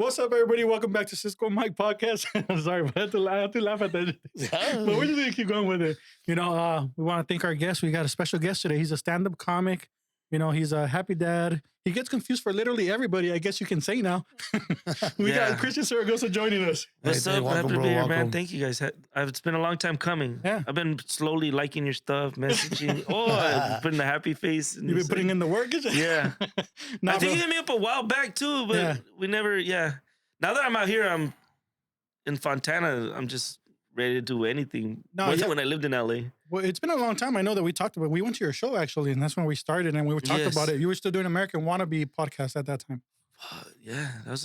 What's up, everybody? Welcome back to Sisko and Mike Podcast. I'm sorry, but I have to laugh at that. But we're just going to keep going with it. We want to thank our guest. We got a special guest today. He's a stand-up comic. He's a happy dad. He gets confused for literally everybody, I guess you can say now. We got Christain Zaragoza joining us. What's up? Happy to be here, man. Thank you guys. It's been a long time coming. Yeah. I've been slowly liking your stuff, messaging. Putting the happy face. You've been putting in the work? Yeah. Nah, I think you hit me up a while back too, but we never, Now that I'm out here, I'm in Fontana. I'm just ready to do anything. Wasn't when I lived in LA. Well, it's been a long time. I know that we talked about. We went to your show actually, and that's when we started, and we were talking about it. You were still doing American Wannabe podcast at that time. That was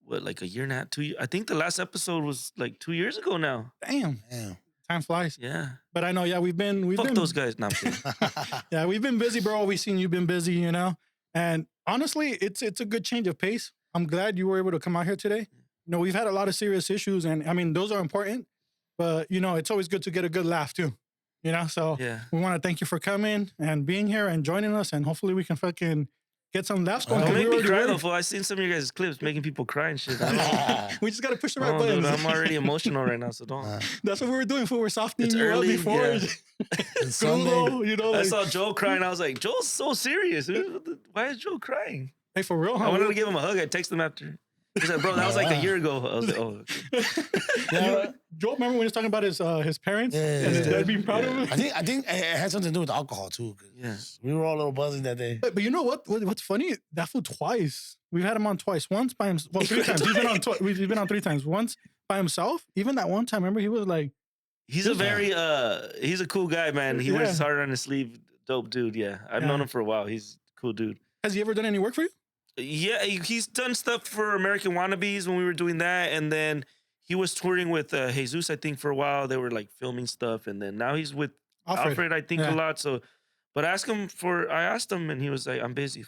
like a year and a half, 2 years. I think the last episode was like 2 years ago now. Damn. Time flies. Yeah. But I know, we've been those guys. No, I'm kidding. Yeah, we've been busy, bro. We've seen you've been busy, And honestly, it's a good change of pace. I'm glad you were able to come out here today. We've had a lot of serious issues, and I mean, those are important. But it's always good to get a good laugh too. So we want to thank you for coming and being here and joining us, and hopefully we can fucking get some laughs going. Don't make me cry though, I seen some of your guys' clips making people cry and shit. We just got to push the right buttons. Dude, I'm already emotional right now, so don't. That's what we were doing. We were softening you early, up before. It's Sunday. I saw Joe crying. I was like, Joe's so serious. Why is Joe crying? Hey, for real? Huh? I wanted to give him a hug. I texted him after. He said, bro, that was like a year ago. I was like, oh. Okay. Joe, remember when he was talking about his parents and his dad being proud of him? I think it had something to do with alcohol too. Yeah. We were all a little buzzing that day. But you know what? What's funny? That fool twice. We've had him on twice. Once by himself. Well, 3 times. We've been on 3 times. Once by himself. Even that one time, remember, he was like... He's a very, he's a cool guy, man. He wears his heart on his sleeve. Dope dude, I've known him for a while. He's a cool dude. Has he ever done any work for you? Yeah, he's done stuff for American Wannabes when we were doing that. And then he was touring with Jesus, I think, for a while. They were like filming stuff. And then now he's with Alfred I think, a lot. So, but I asked him and he was like, I'm busy.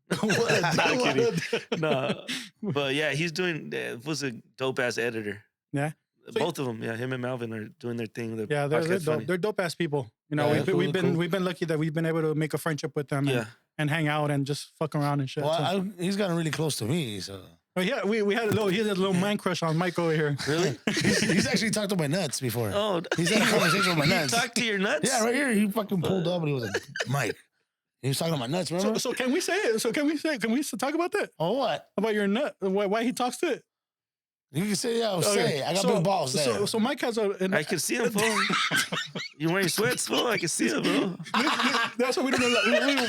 Not kidding. No. But he's doing, was a dope ass editor. Yeah. So both of them, him and Melvin are doing their thing. They're dope ass people. We've been lucky that we've been able to make a friendship with them and hang out and just fuck around and shit. Well, he's gotten really close to me, so. Oh yeah, he had a little man crush on Mike over here. Really? he's actually talked to my nuts before. Oh, he's had a conversation with my nuts. He talked to your nuts? Yeah, right here. He fucking pulled up and he was like, Mike. He was talking to my nuts, remember? So can we say it? Can we talk about that? Oh, what? About your nut? Why he talks to it? You can say, say. I got big balls there. So Mike has I can see him, fool. You wearing sweats, fool? I can see him, bro. That's what we don't allow.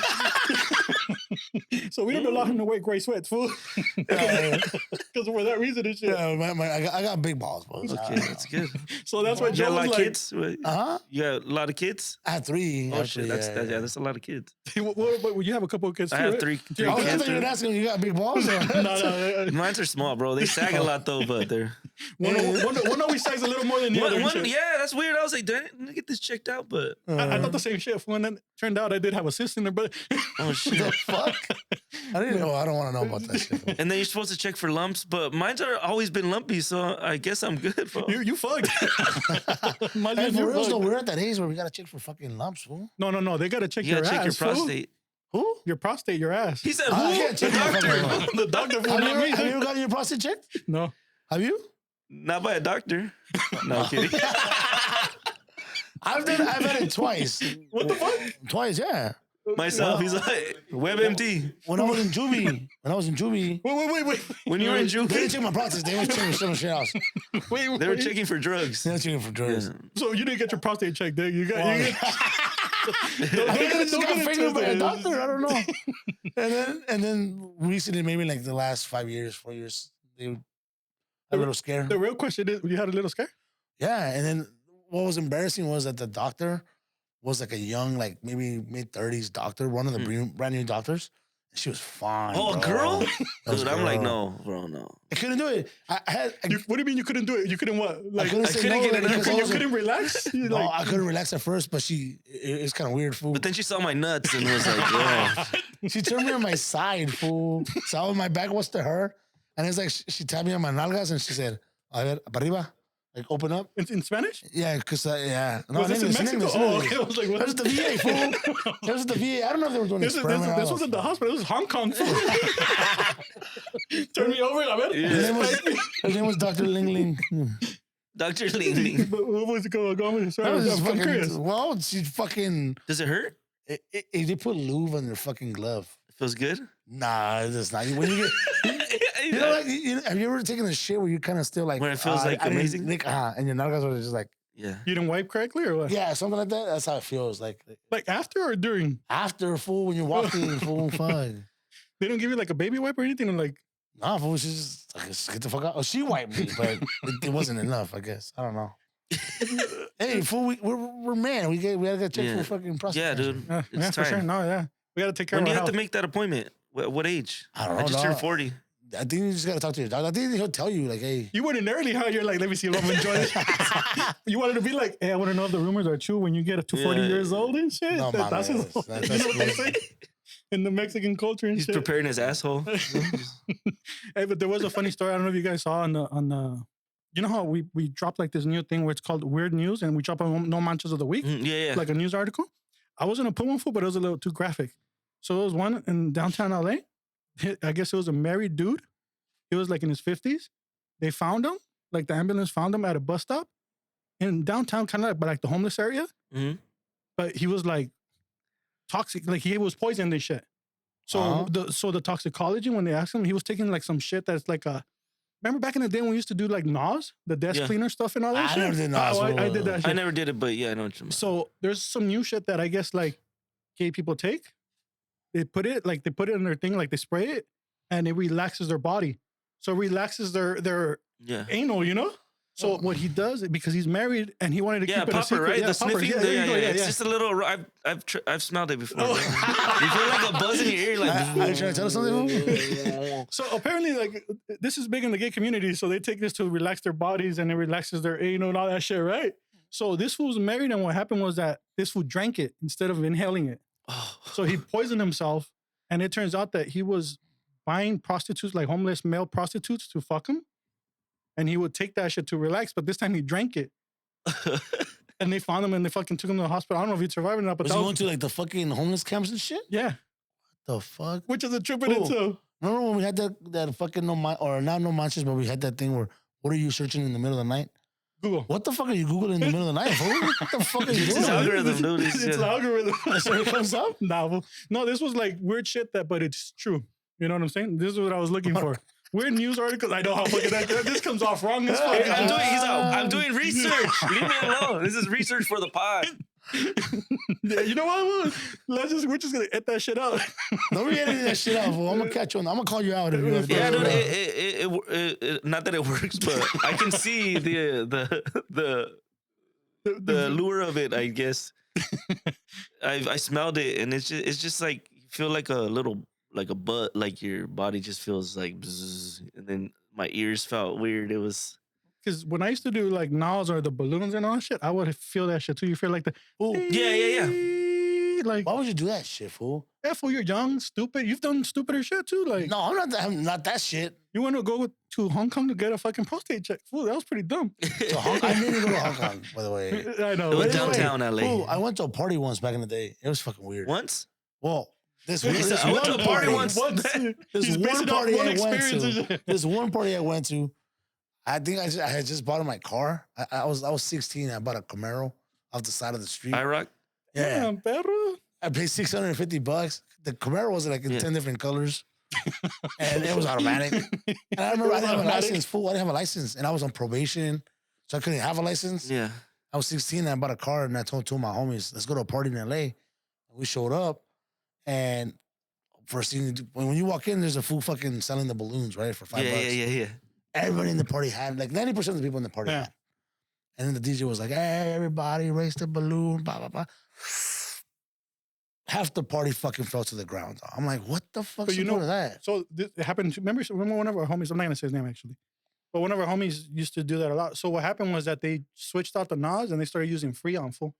So we don't allow him to wear gray sweats, fool. Because for that reason and shit. Yeah, I got big balls, bro. Okay, that's good. So that's what Joe was like. You got a lot of kids? Uh-huh. You got a lot of kids? I have 3. Oh, shit. That's a lot of kids. Well, you have a couple of kids too, I have right? 3 I kids. thought you were asking you got big balls? No. Mine are small, bro. They sag a lot, though, but they're... One always sags a little more than the other. That's weird. I was like, did I get this checked out? But I thought the same shit. When it turned out I did have a cyst in there, but oh shit, the fuck! I didn't know. I don't want to know about that shit. And then you're supposed to check for lumps, but mine's are always been lumpy, so I guess I'm good. Bro. You fucked. Hey, for real though, we're at that age where we gotta check for fucking lumps, fool. No. They gotta check your ass. You gotta check your prostate. Who? Your prostate, your ass. He said, "Who?" The doctor. The doctor. Have you gotten your prostate checked? No. Have you? Not by a doctor. No, I'm kidding. I've had it twice. What the fuck? Twice, yeah. Myself, he's like WebMD. When I was in Juvie. Wait. When you were in Juvi, they didn't check my prostate. They were checking some shit else. Wait. They were checking for drugs. They were checking for drugs. Yeah. So you didn't get your prostate checked, dude. You got. I think I just got fingered by a doctor. I don't know. And then recently, maybe like the last 5 years, 4 years, they would have a little scare. The real question is, you had a little scare? Yeah, and then what was embarrassing was that the doctor was like a young, like maybe mid-30s doctor, one of the brand new doctors. She was fine. Oh, bro. a girl? Dude, I'm like, girl. no, bro, no. I couldn't do it. What do you mean you couldn't do it? You couldn't what? Like, I couldn't say no, get it. because You couldn't relax? No, I couldn't relax at first, but it's kind of weird, fool. But then she saw my nuts and was like, yeah. She turned me on my side, fool. So my back was to her. And it's like, she tapped me on my nalgas and she said, a ver, para arriba. Like open up. In Spanish? Yeah, because yeah. No, was this in Mexico? Oh, okay. I was like, what? That was the VA, fool. That was the VA. I don't know if they were doing this wasn't the hospital. This was Hong Kong. Turn me over. A ver. His name was Dr. Ling Ling. Dr. Ling Ling. What was it called? I'm curious. Well, she fucking... Does it hurt? They put lube on their fucking glove. It feels good? Nah, it's not. When you get... have you ever taken a shit where you kind of still like... Where it feels like amazing? And your nalgas are just like... Yeah. You didn't wipe correctly or what? Yeah, something like that. That's how it feels. Like after or during? After, fool, when you're walking, fool, fine. They don't give you like a baby wipe or anything? And like... Nah, fool, she's just like, get the fuck out. Oh, she wiped me, but it wasn't enough, I guess. I don't know. Hey, fool, we're man. We gotta get checked for fucking prostate. Yeah, dude. Yeah, for sure. No, yeah. We gotta take care of our When do you health. have to make that appointment? What age? I don't know. I just turned 40. I think you just gotta talk to your doctor. I think he'll tell you, like, hey. You went in early, huh? You're like, let me see if I'm enjoying it. You wanted to be like, hey, I want to know if the rumors are true when you get to 40 years old and shit. No, that's you know what they say in the Mexican culture and He's shit. preparing his asshole. Hey, but there was a funny story. I don't know if you guys saw on the you know how we dropped like this new thing where it's called Weird News and we drop on No Manchas of the Week? Yeah. Like a news article. I was going to put one full, but it was a little too graphic. So there was one in downtown LA. I guess it was a married dude. He was like in his 50s. They found him. Like the ambulance found him at a bus stop in downtown, kind of like the homeless area. Mm-hmm. But he was like toxic. Like he was poisoned and shit. So the toxicology, when they asked him, he was taking like some shit that's like a... Remember back in the day when we used to do like NOS, the desk cleaner stuff and all that shit? I never did NOS. I did that shit. I never did it, but yeah, I know what you mean. So there's some new shit that I guess like gay people take. They put it in their thing, like they spray it and it relaxes their body. So it relaxes their anal, you know? So what he does, because he's married and he wanted to keep it a secret. Right? Yeah, the sniffing? Yeah. It's just a little... I've smelled it before. You feel like a buzz in your ear. Like, are you trying to tell us something? So apparently, like, this is big in the gay community. So they take this to relax their bodies and it relaxes their anal and all that shit, right? So this fool was married and what happened was that this fool drank it instead of inhaling it. So he poisoned himself. And it turns out that he was buying prostitutes, like homeless male prostitutes, to fuck him. And he would take that shit to relax, but this time he drank it. And they found him and they fucking took him to the hospital. I don't know if he'd survive or not, but was he going to like the fucking homeless camps and shit? Yeah. What the fuck? Which is a trip in itself. Remember when we had that fucking not No Manchas, but we had that thing where, what are you searching in the middle of the night? Google. What the fuck are you Googling in the middle of the night, fool? What the fuck are you doing? It's algorithm, dude. It's the algorithm. That's where it comes up? Nah, no, this was like weird shit but it's true. You know what I'm saying? This is what I was looking for. Weird news articles. I know how fucking this comes off wrong as fuck. I'm doing research. Leave me alone. This is research for the pod. Yeah, you know what? We're just gonna edit that shit out. Don't be editing that shit out, fool. I'm gonna catch you on. I'm gonna call you out. If Yeah, dude. It not that it works, but I can see the lure of it. I guess I smelled it, and it's just like you feel like a little. Like a butt, like your body just feels like bzzz, and then my ears felt weird. It was because when I used to do like NOS or the balloons and all that shit, I would feel that shit too. You feel like the yeah. Like why would you do that shit, fool? Yeah, fool, you're young, stupid. You've done stupider shit too. Like no, I'm not that shit. You want to go to Hong Kong to get a fucking prostate check? Fool, that was pretty dumb. I didn't go to Hong Kong, by the way. I know. It was downtown LA. Fool, I went to a party once back in the day. It was fucking weird. Once? Well. I went to a party once. This one party I went to. I think I had just bought my car. I was 16. I bought a Camaro off the side of the street. IROC? Yeah. Damn, perro. I paid $650. The Camaro was like in 10 different colors. And it was automatic. And I remember I didn't have a license, fool. I didn't have a license. And I was on probation. So I couldn't have a license. Yeah. I was 16 and I bought a car and I told two of my homies, let's go to a party in LA. And we showed up. And first thing, when you walk in, there's a fool fucking selling the balloons, right? For $5. Yeah. Everybody in the party had, like 90% of the people in the party had. And then the DJ was like, hey, everybody, raise the balloon, blah, blah, blah. Half the party fucking fell to the ground. I'm like, what the fuck's the point of that? So this happened, remember one of our homies, I'm not gonna say his name actually, but one of our homies used to do that a lot. So what happened was that they switched out the NOS and they started using Freon, fool.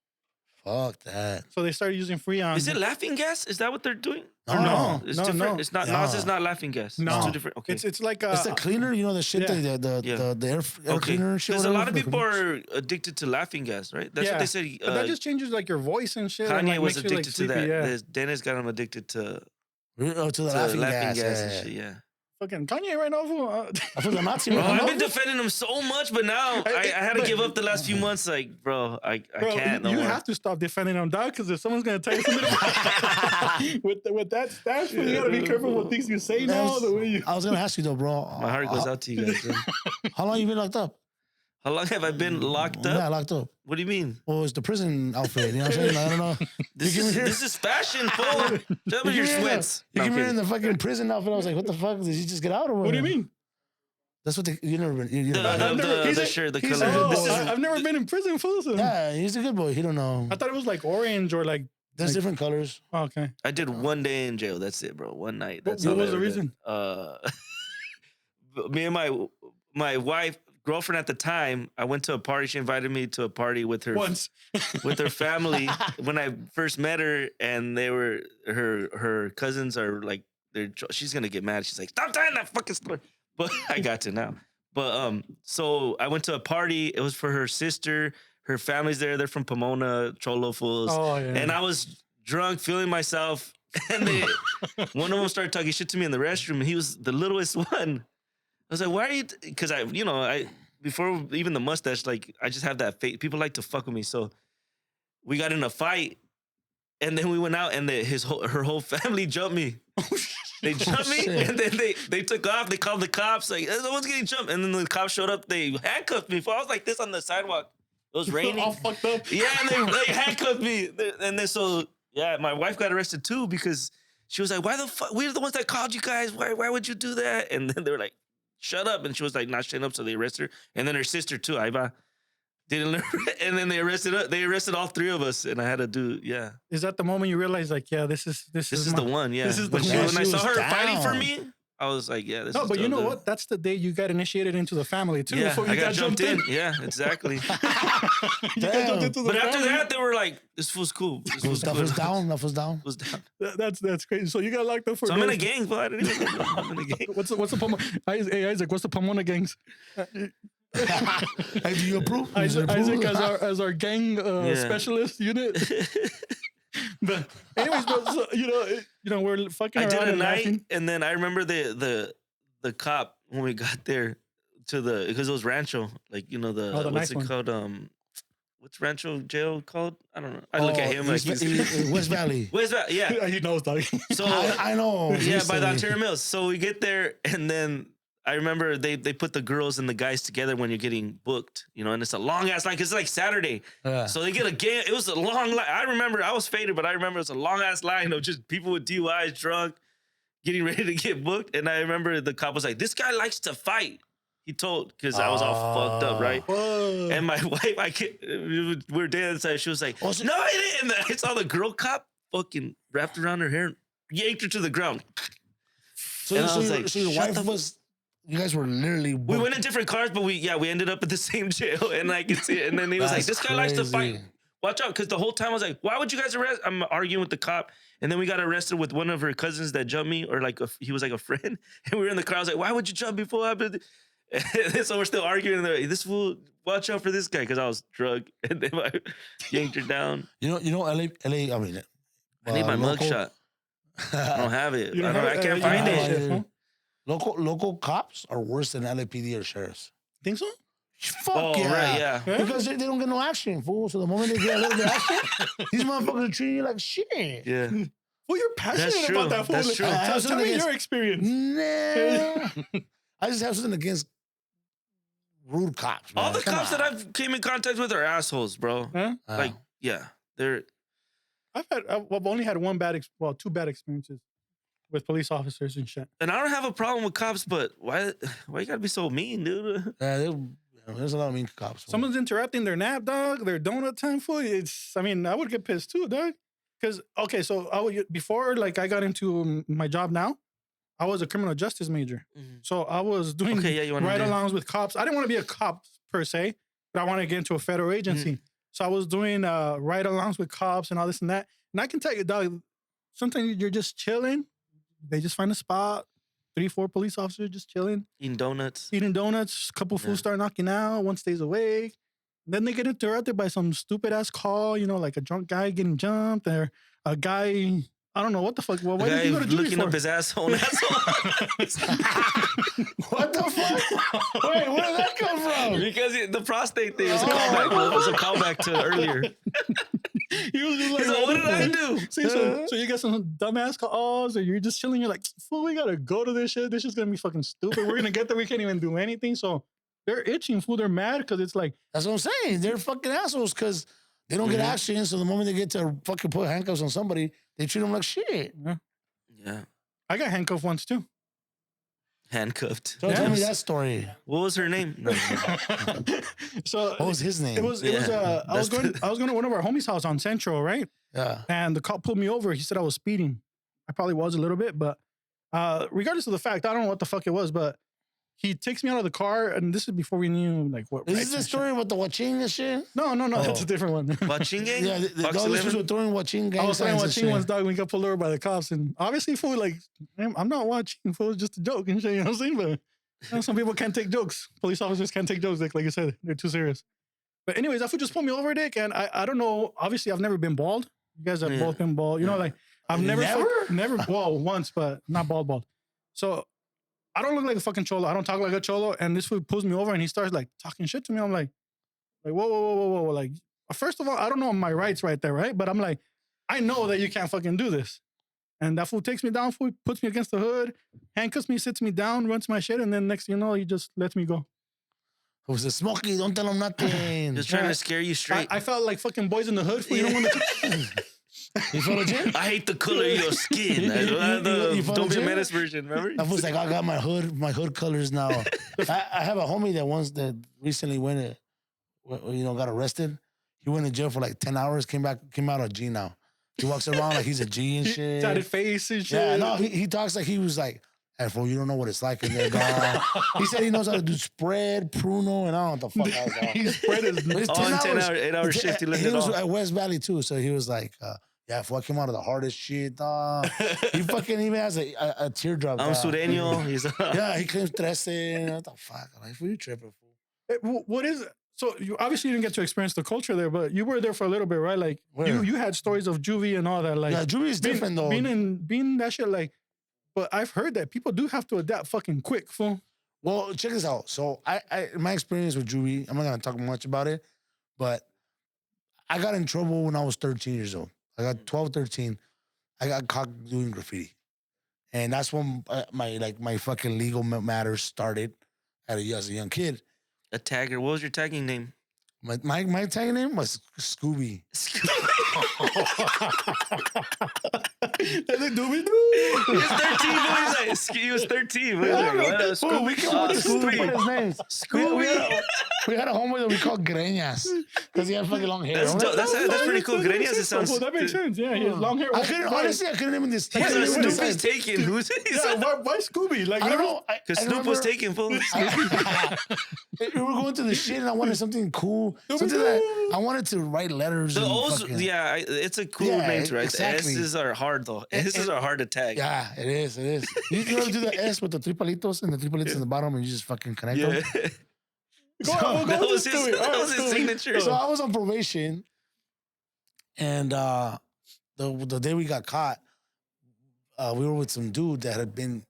Fuck that. So they started using Freon. Is it laughing gas? Is that what they're doing? No, It's different. no. It's not. No. NOS is not laughing gas. No. It's two different. Okay. It's like it's the cleaner, you know, the shit, Yeah. the air cleaner and shit. Because a lot of whatever. people are addicted to laughing gas, right? That's what they said. But that just changes like your voice and shit. Kanye and, like, was makes you, like, addicted to sleepy, that. Yeah. Dennis got him addicted to To the laughing gas. and shit. Yeah. Fucking Kanye right now, fool. I feel I'm not Bro, I've been defending him so much, but now I had to give up the last few months. Like, bro, I can't no you more. have to stop defending him, dog, because if someone's gonna tell you something with that stash, you gotta be careful what things you say now. The way you. I was gonna ask you though, bro. My heart goes out to you guys. Bro. How long you been locked up? How long have I been locked up? Yeah, locked up. What do you mean? Well, it's the prison outfit. You know what I'm saying? Like, I don't know. This is fashion, fool. Tell me your sweats. You No, I'm came here in kidding. the fucking prison outfit. I was like, what the fuck? Did you just get out or what? What do you mean? That's what you never been. You never been. The shirt, the he's color. a- This is I've never been in prison, fool. So. Yeah, he's a good boy. He don't know. I thought it was like orange or like. There's different colors. Oh, okay. I did 1 day in jail. That's it, bro. One night. That's What all I was the ever did. reason? Me and my wife, girlfriend at the time, I went to a party. She invited me to a party with her Once. with her family when I first met her, and they were her cousins are like she's gonna get mad. She's like, stop telling that fucking story. But I got to now. But so I went to a party. It was for her sister. Her family's there. They're from Pomona, Cholo fools. Oh yeah. And I was drunk, feeling myself. And one of them started talking shit to me in the restroom. And he was the littlest one. I was like, why are you? Because before even the mustache, like I just have that face. People like to fuck with me. So we got in a fight. And then we went out and her whole family jumped me. They jumped me Shit. and then they took off. They called the cops like, someone's getting jumped. And then the cops showed up. They handcuffed me. I was like this on the sidewalk. It was raining. All fucked up. Yeah, and they handcuffed me. And then my wife got arrested too because she was like, why the fuck? We're the ones that called you guys. Why would you do that? And then they were like, shut up. And she was like, not shutting up. So they arrested her. And then her sister too, Iva, didn't learn. And then they arrested all three of us. And I had to do, yeah. Is that the moment you realize, like, yeah, this is the one, yeah. This is the when one. I saw her was fighting for down. me, I was like, yeah, this No, is but you know dope. what? That's the day you got initiated into the family too. Yeah, before you I got jumped in. in. Yeah, exactly. You got Damn. jumped into the But after family. that, they were like, this fool's cool. This fool's Stuff cool. was down. Stuff was down. Was down. That's crazy. So you got locked up for. So I'm in a this. gang, but I didn't even know I'm in a gang. What's the Pomona? Hey Isaac, what's the Pomona gangs? Hey, do you approve? Isaac as our gang specialist unit. But anyways, so, you know we're fucking I around did a and night, laughing. and then I remember the cop when we got there because it was Rancho, like the the what's nice it one. called? What's Rancho jail called? I don't know. I look at him like he's West Valley. where's that? Yeah. He knows, dog. So I know. yeah, by the recently. Ontario Mills. So we get there, and then I remember they put the girls and the guys together when you're getting booked, and it's a long ass line 'cause it's like Saturday. Yeah. So they get a game. It was a long line. I remember I was faded, but I remember it was a long ass line of just people with DUIs, drunk, getting ready to get booked. And I remember the cop was like, "This guy likes to fight." He told because I was all fucked up, right? Whoa. And my wife, we were dancing. She was like, Oh, so- "No, it didn't." I saw the girl cop fucking wrapped around her hair, yanked her to the ground. So, And I so, was your- like, so your shut wife the was. You guys were literally. We went in different cars, but we ended up at the same jail, and I could see it. And then he was like, That's "This guy likes to fight. crazy. Watch out!" Because the whole time I was like, "Why would you guys arrest?" I'm arguing with the cop, and then we got arrested with one of her cousins that jumped me, or like he was like a friend, and we were in the car. I was like, "Why would you jump before I?" And so we're still arguing. And they're like, "This fool, watch out for this guy," because I was drunk, and then I yanked her down. You know, LA. I mean, I need my mugshot. I don't have it. I can't find it. Huh? Local cops are worse than LAPD or sheriffs. Think so? Fuck Oh, yeah. right, yeah. Yeah? Because they don't get no action, fool. So the moment they get a little bit of action, these motherfuckers are treating you like shit. Yeah. Well, you're passionate That's true. about that. Fool. That's Like, true. Tell me your experience. Nah. I just have something against rude cops, man. All the Come cops on. that I've came in contact with are assholes, bro. Huh? Like, yeah, they're. I've only had two bad experiences with police officers and shit. And I don't have a problem with cops, but why you gotta be so mean, dude? There's a lot of mean cops. fool. Someone's interrupting their nap, dog, their donut time for I would get pissed too, dog. Because, okay, so before like I got into my job now, I was a criminal justice major. Mhm. So I was doing Okay, yeah, you wanna do- ride-alongs with cops. I didn't want to be a cop per se, but I wanted to get into a federal agency. So I was doing ride-alongs with cops and all this and that. And I can tell you, dog, sometimes you're just chilling. They just find a spot. 3-4 police officers just chilling. Eating donuts. A couple fools start knocking out. One stays awake. Then they get interrupted by some stupid-ass call, like a drunk guy getting jumped or a guy... I don't know what the fuck. Well, why did you go to Juvi looking up his asshole. What the fuck? Wait, where did that come from? Because the prostate thing was a callback. Well, it was a callback to earlier. He was just like, He's like, what did I do? See, so you got some dumbass calls, or you're just chilling. You're like, fool, we gotta go to this shit. This shit's gonna be fucking stupid. We're gonna get there. We can't even do anything. So they're itching, fool. They're mad because it's like, that's what I'm saying. They're fucking assholes because they don't get action. So the moment they get to fucking put handcuffs on somebody, they treat them like shit. Yeah. I got handcuffed once too. Handcuffed. So tell me that story. What was her name? No. So what was his name? It was I was going to one of our homies' house on Central, right? Yeah. And the cop pulled me over. He said I was speeding. I probably was a little bit, but regardless of the fact, I don't know what the fuck it was, but he takes me out of the car, and this is before we knew like what. Is this the story with the Waching and shit? No, that's a different one. Watching gang? Yeah, the dogs were throwing Waching gang. I was throwing signs and Waching once, shit. dog. We got pulled over by the cops, and obviously, fool, like, I'm not watching. Fool, it's just a joke and shit. You know what I'm saying? But some people can't take jokes. Police officers can't take jokes. Like you said, they're too serious. But anyways, that fool just pulled me over, dick, and I don't know. Obviously, I've never been bald. You guys have both been bald. You know, like I've never. Well, once, but not bald. So. I don't look like a fucking cholo. I don't talk like a cholo. And this fool pulls me over and he starts like talking shit to me. I'm like, whoa. Like, first of all, I don't know my rights right there, right? But I'm like, I know that you can't fucking do this. And that fool takes me down, fool, puts me against the hood, handcuffs me, sits me down, runs my shit. And then next thing you know, he just lets me go. Who's the Smokey? Don't tell him nothing. Just trying to scare you straight. I felt like fucking Boys in the Hood. Fool. You don't want to... You feel legit? I hate the color of your skin. You Don't be a menace version, remember? I was like, I got my hood colors now. I have a homie that recently got arrested. He went to jail for like 10 hours, came out a G now. He walks around like he's a G and shit. Tatted face and shit. Yeah, no, he talks like he was like, hey, fool, you don't know what it's like in there, dog. He said he knows how to do spread, pruno, and I don't know what the fuck I was on. He spread his... It's 8-hour shift. He was at West Valley too, so he was like... yeah, fool, I came out of the hardest shit, dog. He fucking even has a teardrop. I'm sureño. Yeah, he claims 13. What the fuck? I'm like, fool, you tripping, fool. What is it? So you obviously didn't get to experience the culture there, but you were there for a little bit, right? Like you had stories of Juvi and all that. Like, yeah, Juvi is different though. Being that shit, like, but I've heard that people do have to adapt fucking quick, fool. Well, check this out. So I my experience with Juvi, I'm not gonna talk much about it, but I got in trouble when I was 13 years old. I got 12, 13. I got caught doing graffiti. And that's when my fucking legal matters started as a young kid. A tagger. What was your tagging name? My tagging name was Scooby. He was 13. Scooby. We had a homeboy that we called Greñas because he had fucking long hair. That's pretty cool. Greñas, it sounds... Well, that makes sense. Yeah, he has long hair. Honestly, I couldn't even decide. Snoop is taken. Why Scooby? Like, I don't know. Because Snoop was taken, fool. We were going to the shit and I wanted something cool. Something that I wanted to write letters. The O's, it's a cool name to write. Exactly. The S's are hard, though. S's are hard to tag. Yeah, it is. You ever do the S with the three palitos and the three palitos in the bottom and you just fucking connect them? That was his signature. So I was on probation and the day we got caught, we were with some dude that had been,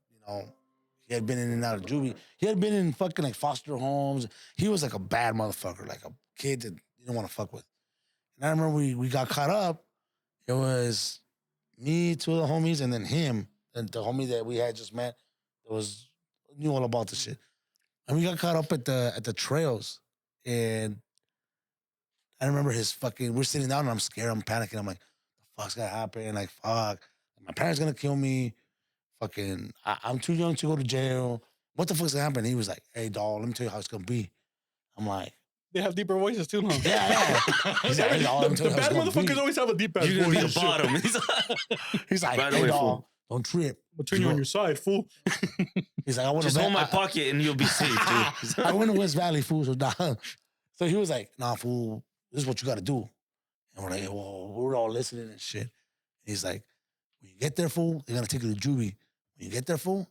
he had been in and out of Juvi. He had been in fucking like foster homes. He was like a bad motherfucker, like a kid that you don't want to fuck with. And I remember we got caught up. It was me, two of the homies, and then him, and the homie that we had just met that knew all about the shit. And we got caught up at the trails. And I remember we're sitting down and I'm scared, I'm panicking. I'm like, the fuck's gonna happen? Like, fuck. My parents gonna kill me. Fucking, I'm too young to go to jail. What the fuck's gonna happen? He was like, hey, dawg, let me tell you how it's gonna be. I'm like, they have deeper voices too, huh? Yeah. He's like, hey, dawg, let me tell you the how it's bad gonna motherfuckers be. always have a deep ass voice. You're gonna be the bottom. He's like, right hey, away, dawg, fool. don't trip. I'll turn you on your side, fool. He's like, I want to just hold my pocket and you'll be safe, dude. I went to West Valley, fool. So he was like, nah, fool. this is what you got to do. And we're like, hey, well, we're all listening and shit. And he's like, when you get there, fool, they're going to take you to Juvi. When you get there, fool,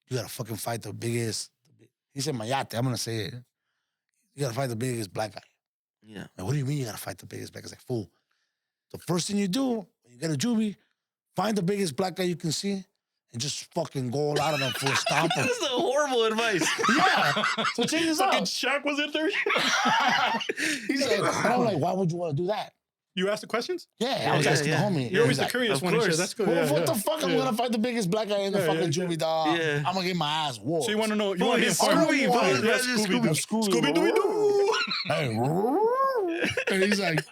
you got to fucking fight the biggest. He said, Mayate, I'm going to say it. You got to fight the biggest black guy. Yeah. Like, what do you mean you got to fight the biggest black guy? He's like, fool, the first thing you do when you get to Juvi, find the biggest black guy you can see and just fucking go all out of them for a stomp. This is a horrible advice. Yeah. So check this out. Shaq was in there. He's like, I'm like, why would you want to do that? You asked the questions? Yeah, I was asking the homie. You're always He's the curious of one and shit. course. That's cool. Well, what the fuck? I'm gonna fight the biggest black guy in the fucking Juvi, dog. Yeah. I'm gonna get my ass whooped. So you want to know? You Boy, want to be it's informed? Scooby. Scooby Dooby Doo. And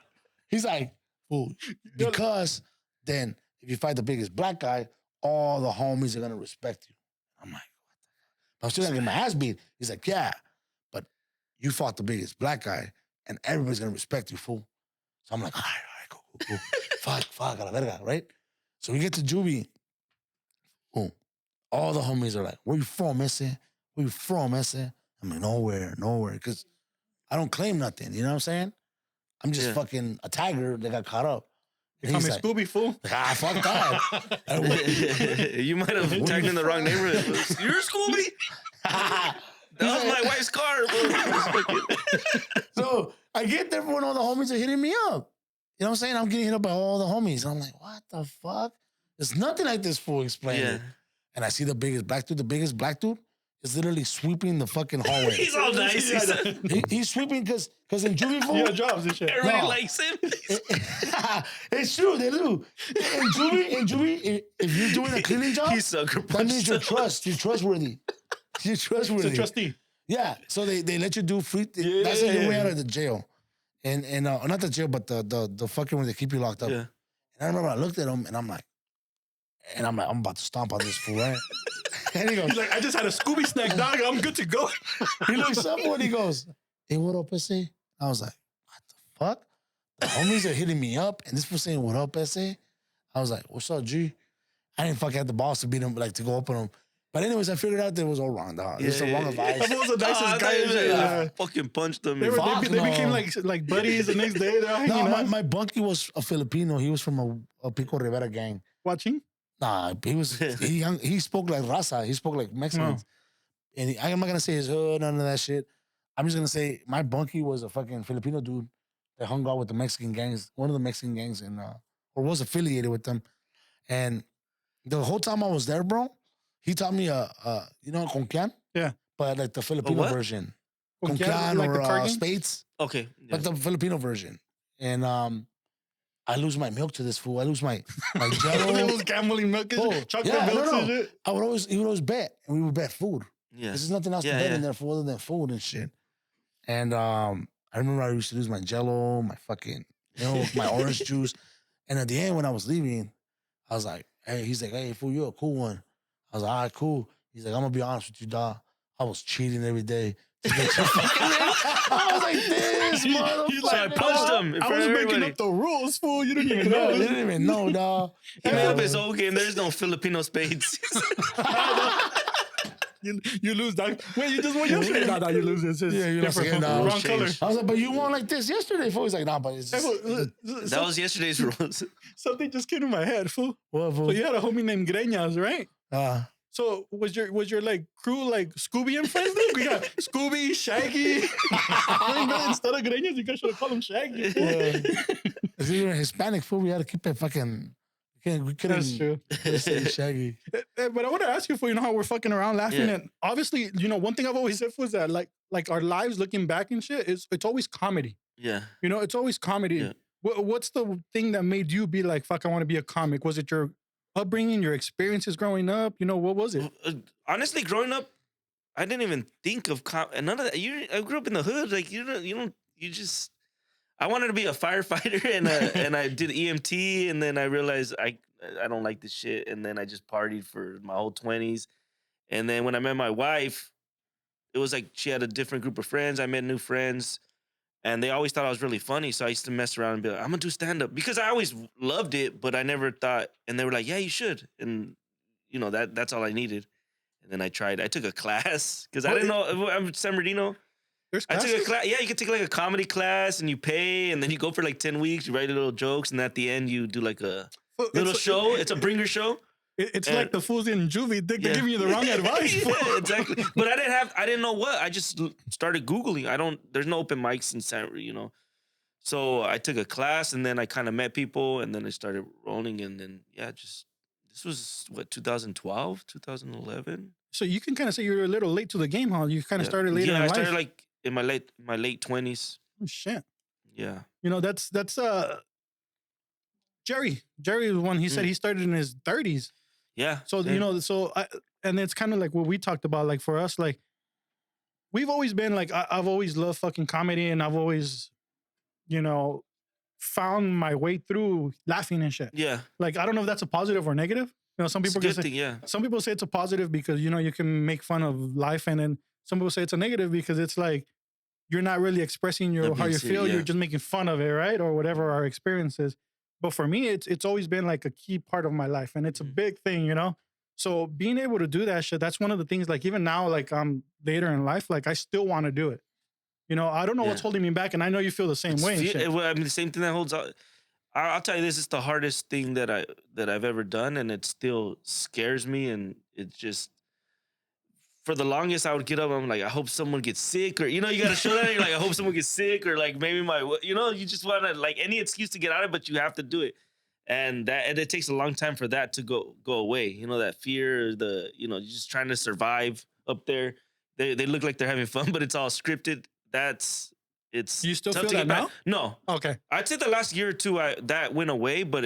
he's like, fool, because then if you fight the biggest black guy, all the homies are gonna respect you. I'm like, what the fuck? I'm still gonna get my ass beat. He's like, yeah, but you fought the biggest black guy, and everybody's gonna respect you, fool. So I'm like, all right, cool. fuck, a la verga, right? So we get to Juvi. Boom. All the homies are like, where you from, esse? Where you from, esse? I'm like, nowhere. Because I don't claim nothing, you know what I'm saying? I'm just fucking a tiger that got caught up. You call me like, Scooby, fool. Fuck that. You might have tagged in the wrong neighborhood. You're Scooby? That was my wife's car. So I get there when all the homies are hitting me up. You know what I'm saying? I'm getting hit up by all the homies. I'm like, what the fuck? There's nothing like this fool explaining. Yeah. And I see the biggest black dude is literally sweeping the fucking hallway. He's all nice. He's sweeping because in Juvi, fool, Yeah, jobs and shit. Everybody likes him. it's true, they do. In Juvi, if you're doing a cleaning job, He's sucker that means you're punched. you're trustworthy. You're trustworthy. It's a trustee. Yeah, so they let you do free. That's your way out of the jail, and not the jail, but the fucking where they keep you locked up. Yeah. And I remember I looked at him and I'm like, I'm about to stomp on this fool, right? And he goes, He's like, I just had a Scooby snack, dog. I'm good to go. he looks up and he goes, hey, what up, esse? I was like, what the fuck? The homies are hitting me up, and this fool saying, what up, esse? I was like, what's up, G? I didn't fucking have the balls to beat him, like to go up on him. But anyways, I figured out that it was all wrong, dog. It was the wrong advice. That was the nicest I guy. thought you fucking punched him. They became like buddies the next day. They're hanging out. My bunkie was a Filipino. He was from a Pico Rivera gang. Watching? Nah, he spoke like Raza. He spoke like Mexicans. And I'm not gonna say his hood, none of that shit. I'm just gonna say my bunkie was a fucking Filipino dude that hung out with the Mexican gangs, one of the Mexican gangs, or was affiliated with them. And the whole time I was there, bro, he taught me you know, Conquian? Yeah. But like the Filipino what? version. Conquian, like the card game? Spades. Okay. Yeah. But the Filipino version. And I lose my milk to this fool. I lose my Jello. Those gambling milk, chocolate milk and shit. He would always bet, and we would bet food. Yeah. There's nothing else to bet in there for other than food and shit. And I remember I used to lose my Jello, my fucking milk, my orange juice. And at the end, when I was leaving, I was like, hey, he's like, hey, fool, you're a cool one. I was like, all right, cool. He's like, I'm gonna be honest with you, dog. I was cheating every day. I was like, this motherfucker. So I punched him in I front was of making everybody. up the rules, fool. You didn't even No, know. you didn't even know, dog. He made up his own game. There's no Filipino spades. You lose, dog. Wait, you just won yesterday. No, you lose. It's just Yeah, you lost different. again, dog. Wrong color. I was like, but you won like this yesterday, fool. He's like, nah, but it's just... That was yesterday's rules. Something just came to my head, fool. What, fool? So you had a homie named Greñas, right? So was your like crew like Scooby and friends? Then? We got Scooby, Shaggy. Instead of Greñas, you guys should have called him Shaggy. If you were a Hispanic fool, we had to keep it fucking. We couldn't. That's true. Say Shaggy. But I want to ask you, for you know how we're fucking around laughing, Yeah. and obviously, you know, one thing I've always said was that like our lives looking back and shit is it's always comedy. Yeah. You know, it's always comedy. Yeah. What's the thing that made you be like, fuck, I want to be a comic? Was it your upbringing, your experiences growing up? You know, what was it? Honestly, growing up, I didn't even think of none of that. I grew up in the hood. Like you just. I wanted to be a firefighter, and I did EMT, and then I realized I don't like this shit, and then I just partied for my whole 20s, and then when I met my wife, it was like she had a different group of friends. I met new friends, and they always thought I was really funny, so I used to mess around and be like, I'm gonna do stand up because I always loved it, but I never thought. And they were like, yeah, you should, and you know that's all I needed. And then I tried. I took a class because I didn't know. I'm San Bernardino. There's I classes? took a class. Yeah, you can take like a comedy class and you pay, and then you go for like 10 weeks. You write little jokes, and at the end you do like a little show. It's a bringer show. It's like the fools in Juvi. They're giving you the wrong advice. Yeah, exactly. But I didn't know what. I just started Googling. There's no open mics in San, So I took a class, and then I kind of met people, and then I started rolling, and then this was what 2012, 2011. So you can kind of say you're a little late to the game, huh? You kind of started later in life. Yeah, I started like in my late 20s. Oh, shit. Yeah. That's Jerry. Jerry was one. He said he started in his 30s. Yeah. So and it's kind of like what we talked about. Like for us, like we've always been like I've always loved fucking comedy, and I've always, found my way through laughing and shit. Yeah. Like I don't know if that's a positive or negative. Some people say some people say it's a positive because you can make fun of life, and then some people say it's a negative because it's like you're not really expressing how you feel. Yeah. You're just making fun of it, right? Or whatever our experience is. But for me, it's always been like a key part of my life, and it's a big thing, So being able to do that shit, that's one of the things. Like even now, like I'm later in life, like I still want to do it. I don't know what's holding me back, and I know you feel the same way. The same thing that holds out. I'll tell you, this is the hardest thing that I've ever done, and it still scares me, and it just. For the longest, I would get up. I'm like, I hope someone gets sick, or you got to show that. You're like, I hope someone gets sick, or like maybe you just want to like any excuse to get out of it, but you have to do it, and it takes a long time for that to go away. That fear, you're just trying to survive up there. They look like they're having fun, but it's all scripted. It's you still feel that now? No, okay. I'd say the last year or two, that went away, but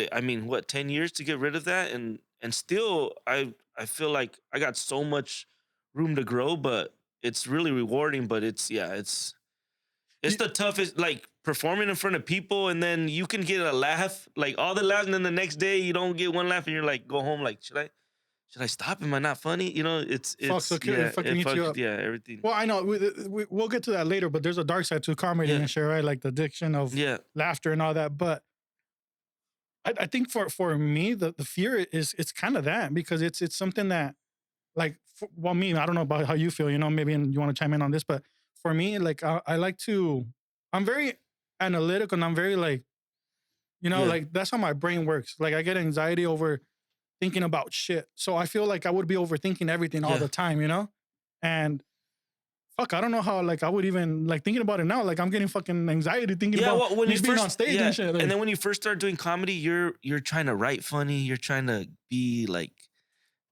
10 years to get rid of that, and still, I feel like I got so much room to grow, but it's really rewarding. But it's the toughest, like performing in front of people, and then you can get a laugh, like all the laughs, and then the next day you don't get one laugh, and you're like, go home, like should I stop? Am I not funny? It's fucking eats you up. Yeah, everything. Well, I know we'll get to that later, but there's a dark side to comedy and shit, right? Like the addiction of laughter and all that. But I think for me, the fear it's kind of that, because it's something that, like, me, I don't know about how you feel, maybe you want to chime in on this, but for me, like, I like to, I'm very analytical, and I'm very like, like that's how my brain works. Like I get anxiety over thinking about shit. So I feel like I would be overthinking everything all the time, and fuck, I don't know how, like, I would even, like, thinking about it now, like, I'm getting fucking anxiety thinking about when you being on stage and shit. Like, and then when you first start doing comedy, you're trying to write funny, you're trying to be, like,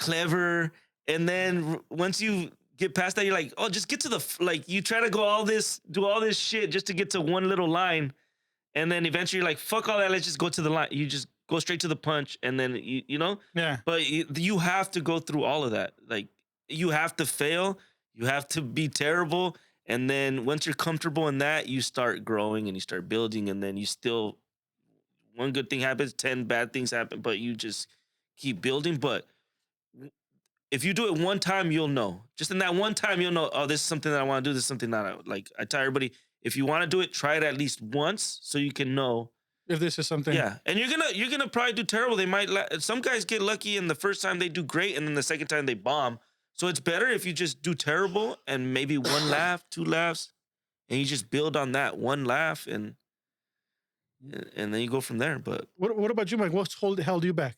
clever, and then once you get past that, you're like, oh, just get to you try to do all this shit just to get to one little line, and then eventually you're like, fuck all that, let's just go to the line. You just go straight to the punch, and then, Yeah. But you have to go through all of that. Like, you have to fail, you have to be terrible, and then once you're comfortable in that, you start growing and you start building, and then one good thing happens, 10 bad things happen, but you just keep building. But if you do it one time, you'll know. Just in that one time, you'll know, oh, this is something that I want to do, this is something that I tell everybody, if you want to do it, try it at least once so you can know if this is something. Yeah, and you're gonna probably do terrible. They might some guys get lucky, and the first time they do great, and then the second time they bomb. So it's better if you just do terrible and maybe one laugh, 2 laughs, and you just build on that one laugh, and then you go from there. But what about you, Mike? What's held you back?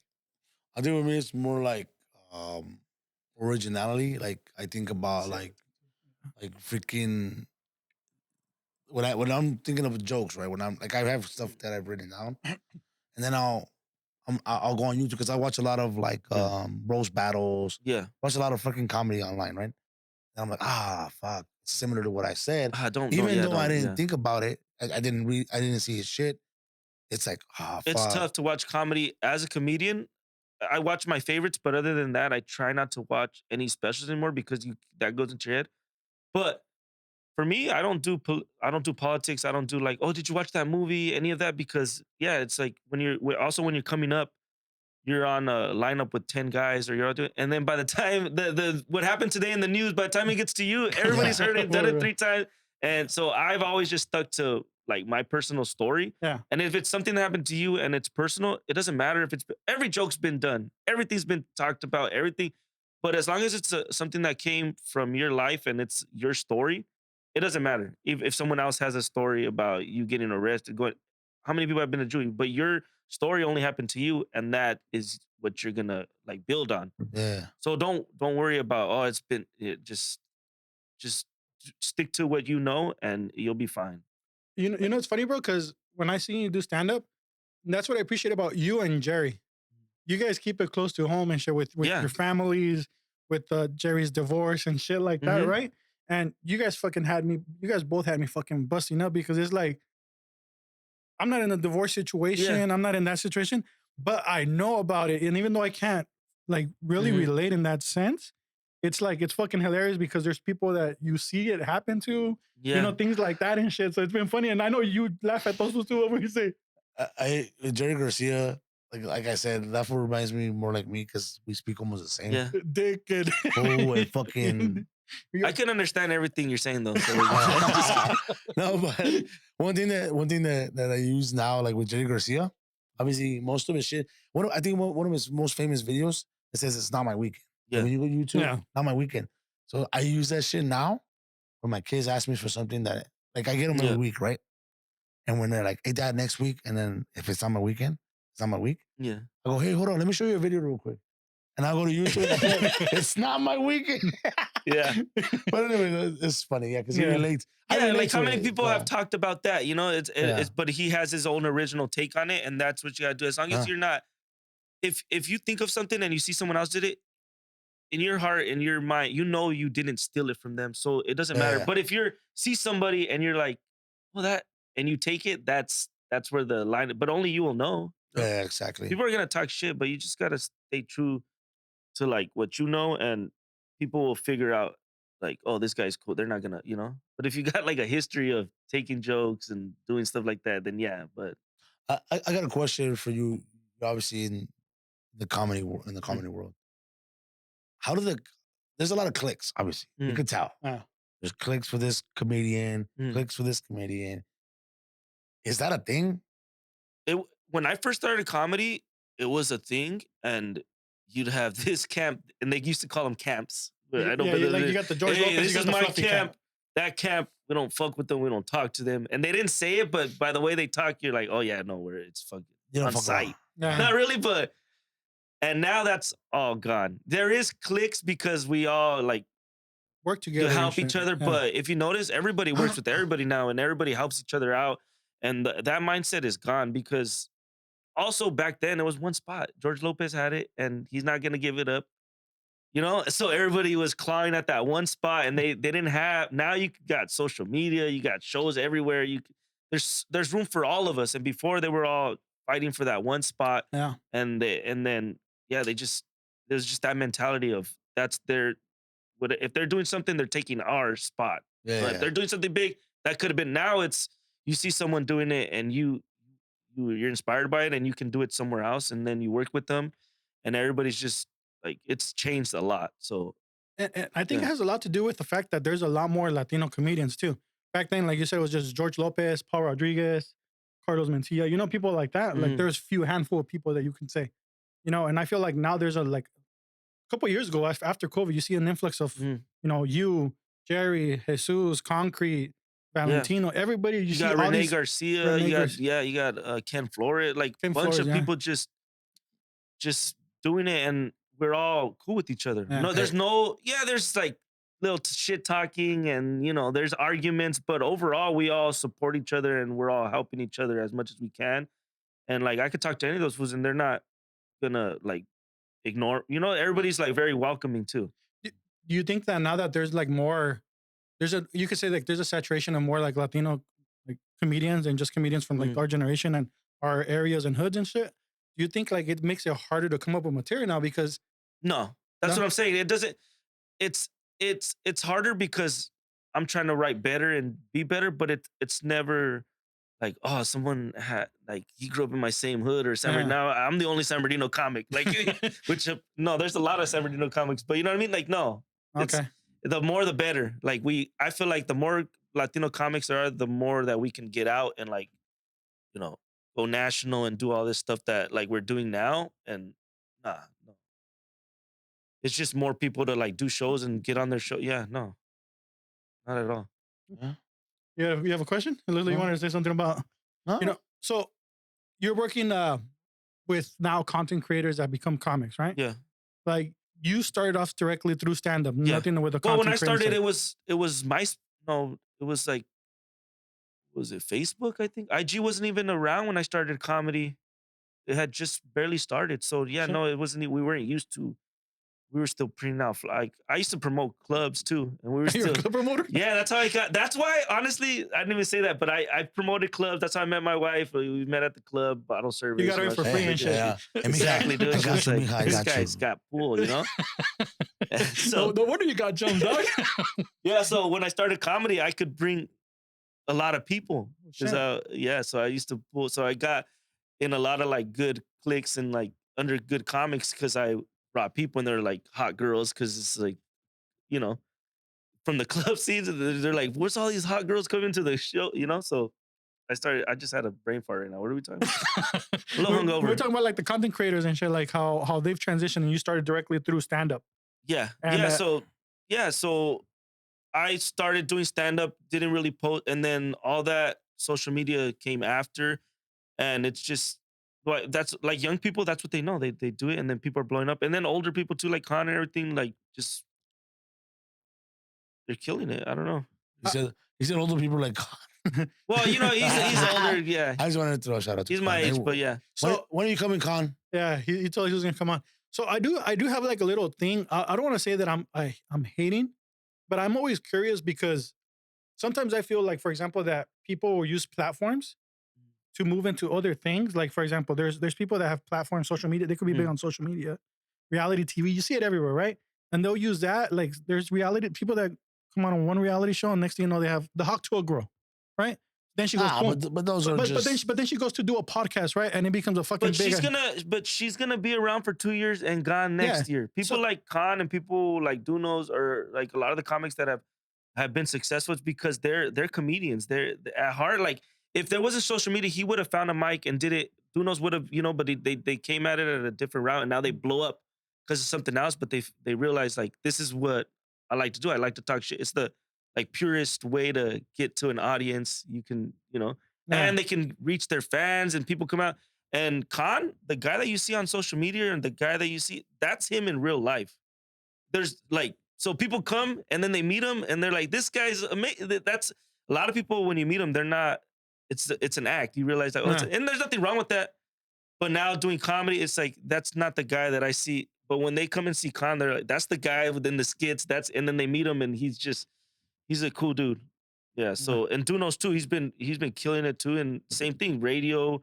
I think with me, it's more like originality. Like I think about like freaking. When I'm thinking of jokes, right? When I'm like, I have stuff that I've written down, and then I'll go on YouTube because I watch a lot of like roast battles. Yeah, watch a lot of fucking comedy online, right? And I'm like, fuck, it's similar to what I said. I didn't think about it, I didn't see his shit. It's like, fuck. It's tough to watch comedy as a comedian. I watch my favorites, but other than that, I try not to watch any specials anymore because that goes into your head. But for me, I don't do politics. I don't do like, oh, did you watch that movie? Any of that? Because it's like when you're coming up, you're on a lineup with 10 guys, or you're all doing, and then by the time the what happened today in the news, by the time it gets to you, everybody's heard it, done it 3 times, and so I've always just stuck to like my personal story. Yeah. And if it's something that happened to you and it's personal, it doesn't matter if every joke's been done, everything's been talked about, everything, but as long as it's something that came from your life and it's your story. it doesn't matter if someone else has a story about you getting arrested. Going, how many people have been to Juvi? But your story only happened to you, and that is what you're gonna like build on. Yeah. So don't worry about it's been just stick to what you know, and you'll be fine. You know, it's funny, bro, because when I see you do stand up, that's what I appreciate about you and Jerry. You guys keep it close to home and shit with Yeah. your families, with Jerry's divorce and shit like that, right? And you guys both had me fucking busting up because it's like, I'm not in a divorce situation. I'm not in that situation, but I know about it. And even though I can't like really relate in that sense, it's like, it's fucking hilarious because there's people that you see it happen to, you know, things like that and shit. So it's been funny. And I know you laugh at those two when you say, Jerry Garcia, like I said, that fool reminds me more like me because we speak almost the same. Yeah. Dick and and fucking. I can understand everything you're saying though. So no, but one thing that I use now, like with Jerry Garcia, obviously most of his shit. I think one of his most famous videos, it says it's not my weekend. Yeah. When you go to YouTube, not my weekend. So I use that shit now when my kids ask me for something that like I get them every week, right? And when they're like, "Hey, Dad, next week," and then if it's on my weekend, it's on my week. Yeah. I go, "Hey, hold on, let me show you a video real quick." And I go to YouTube. It's not my weekend. Yeah. But anyway, it's funny, because he relates. Yeah, like how many people have talked about that? You know, it's but he has his own original take on it, and that's what you gotta do. As long as you're not, if you think of something and you see someone else did it, in your heart, in your mind, you know you didn't steal it from them, so it doesn't matter. But if you see somebody and you're like, well, that, and you take it, that's where the line. But only you will know. Yeah, exactly. People are gonna talk shit, but you just gotta stay true to like what you know, and people will figure out like, oh, this guy's cool. They're not gonna, you know. But if you got like a history of taking jokes and doing stuff like that, then yeah. But I got a question for you. You're obviously in the comedy world. There's a lot of clicks, obviously. You can tell. There's clicks for this comedian, clicks for this comedian. Is that a thing? When I first started comedy, it was a thing, and you'd have this camp, and they used to call them camps. But I don't. Like you got the George Lopez. This you got is the my camp. That camp, we don't fuck with them. We don't talk to them. And they didn't say it, but by the way they talk, you're like, oh yeah, no, it's fucking on site. Not really, but. And now that's all gone. There is cliques because we all like work together to help each other. Yeah. But if you notice, everybody works with everybody now, and everybody helps each other out. And that mindset is gone because also back then it was one spot. George Lopez had it, and he's not gonna give it up. You know, so everybody was clawing at that one spot, and they didn't have. Now you got social media, you got shows everywhere. There's room for all of us. And before they were all fighting for that one spot. Yeah, and then. Yeah, there's just that mentality of that's their, if they're doing something, they're taking our spot. Yeah, but if they're doing something big, that could have been. Now it's, you see someone doing it and you're inspired by it and you can do it somewhere else, and then you work with them, and everybody's just like, it's changed a lot. So and I think it has a lot to do with the fact that there's a lot more Latino comedians too. Back then, like you said, it was just George Lopez, Paul Rodriguez, Carlos Mencia, you know, people like that. Like there's handful of people that you can say. You know, and I feel like now there's a couple years ago after COVID, you see an influx of, you know, you, Jerry, Jesus, Concrete, Valentino, everybody. You see got all Rene Garcia, you got Ken Flores, like a bunch of people just doing it, and we're all cool with each other. No, there's there's like little shit talking, and you know, there's arguments, but overall we all support each other and we're all helping each other as much as we can. And like I could talk to any of those fools and they're not gonna like ignore, you know, everybody's like very welcoming too. Do you think that now that there's like more, you could say like there's a saturation of more like Latino like comedians and just comedians from like our generation and our areas and hoods and shit? Do you think like it makes it harder to come up with material now because? No, that's what I'm saying. It doesn't, it's harder because I'm trying to write better and be better, but it's never like, oh, someone had, like, he grew up in my same hood or San Bernardino. I'm the only San Bernardino comic. Like, which, no, there's a lot of San Bernardino comics, but you know what I mean? Like, no. Okay. The more, the better. Like, I feel like the more Latino comics there are, the more that we can get out and, like, you know, go national and do all this stuff that, like, we're doing now. And, no. It's just more people to, like, do shows and get on their show. Yeah, no. Not at all. Yeah. You have a question? Lily, you wanted to say something about, so you're working with now content creators that become comics, right? Yeah. Like you started off directly through stand-up, nothing with the content. Well, when I started, side. it was it was like, was it Facebook? I think IG wasn't even around when I started comedy. It had just barely started. So yeah, no, it wasn't. We weren't used to. We were still printing out. Like I used to promote clubs too, and we were You're still a club promoter. Yeah, that's how I got. That's why, honestly, I didn't even say that, but I promoted clubs. That's how I met my wife. We met at the club, bottle service. You got her in for free and shit. Yeah. Exactly, dude. I got you, Like, mija, I this got guy's you. got pool, you know. So no wonder you got jumped, dog. Yeah. So when I started comedy, I could bring a lot of people. So I used to pull. So I got in a lot of like good cliques and like under good comics because I brought people and they're like hot girls because it's like, you know, from the club scenes, they're like, "Where's all these hot girls coming to the show?" You know. So I just had a brain fart right now. What are we talking about? A little hungover. We're talking about like the content creators and shit, like how they've transitioned and you started directly through stand up. Yeah. And, So I started doing stand up, didn't really post, and then all that social media came after, and it's just that's like young people. That's what they know. They do it, and then people are blowing up, and then older people too, like Con and everything, like just they're killing it. I don't know. He said older people like. Well, you know, he's older. Yeah, I just wanted to throw a shout out to he's my age, but yeah. So when are you coming, Con? Yeah, he told us he was gonna come on. So I do have like a little thing. I don't want to say that I'm hating, but I'm always curious because sometimes I feel like, for example, that people will use platforms to move into other things. Like, for example, there's people that have platforms, social media. They could be big on social media, reality TV. You see it everywhere, right? And they'll use that. Like, there's reality people that come on one reality show, and next thing you know, they have the Hawk Tour girl, right? Then she goes, but those are just. But then she goes to do a podcast, right? And it becomes a fucking. But she's gonna be around for 2 years and gone next year. People like Khan and people like Dunos or like a lot of the comics that have been successful. It's because they're comedians. They're at heart. Like if there wasn't social media, he would have found a mic and did it. Dunos would have, but they came at it at a different route, and now they blow up because of something else. But they realize like this is what I like to do. I like to talk shit. It's the like purest way to get to an audience. You can, and they can reach their fans and people come out. And Khan, the guy that you see on social media and the guy that you see, that's him in real life. There's like, so people come and then they meet him and they're like, this guy's amazing. That's a lot of people when you meet them, they're not, it's an act. You realize that, and there's nothing wrong with that. But now doing comedy, it's like, that's not the guy that I see. But when they come and see Khan, they're like, that's the guy within the skits. And then they meet him and he's a cool dude. Yeah. So, and Dunos too, he's been killing it too. And same thing, radio,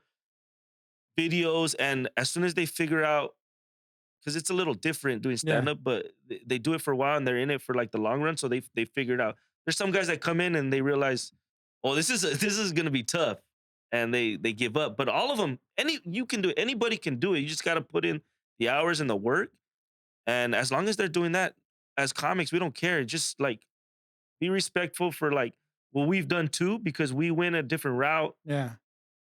videos. And as soon as they figure out, because it's a little different doing stand-up, but they do it for a while and they're in it for like the long run. So they figured out. There's some guys that come in and they realize, oh, this is going to be tough. And they give up. But all of them, you can do it. Anybody can do it. You just got to put in the hours and the work. And as long as they're doing that, as comics, we don't care. Just like, be respectful for like what we've done too, because we went a different route. Yeah.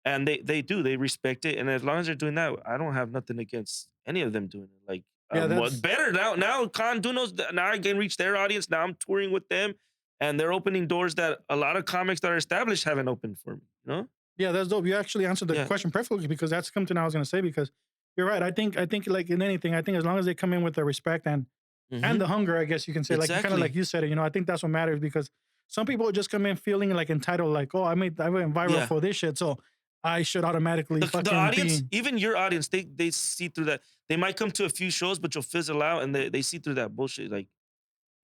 And they respect it. And as long as they're doing that, I don't have nothing against any of them doing it. Like, that's better now. Con Dunos, now I can reach their audience. Now I'm touring with them and they're opening doors that a lot of comics that are established haven't opened for me, Yeah, that's dope. You actually answered the question perfectly because that's something I was going to say because you're right. I think like in anything, I think as long as they come in with the respect and the hunger, I guess you can say, like kind of like you said it, I think that's what matters because some people just come in feeling like entitled, like, oh, I went viral for this shit, so I should automatically the audience, even your audience, they see through that. They might come to a few shows, but you'll fizzle out and they see through that bullshit. Like,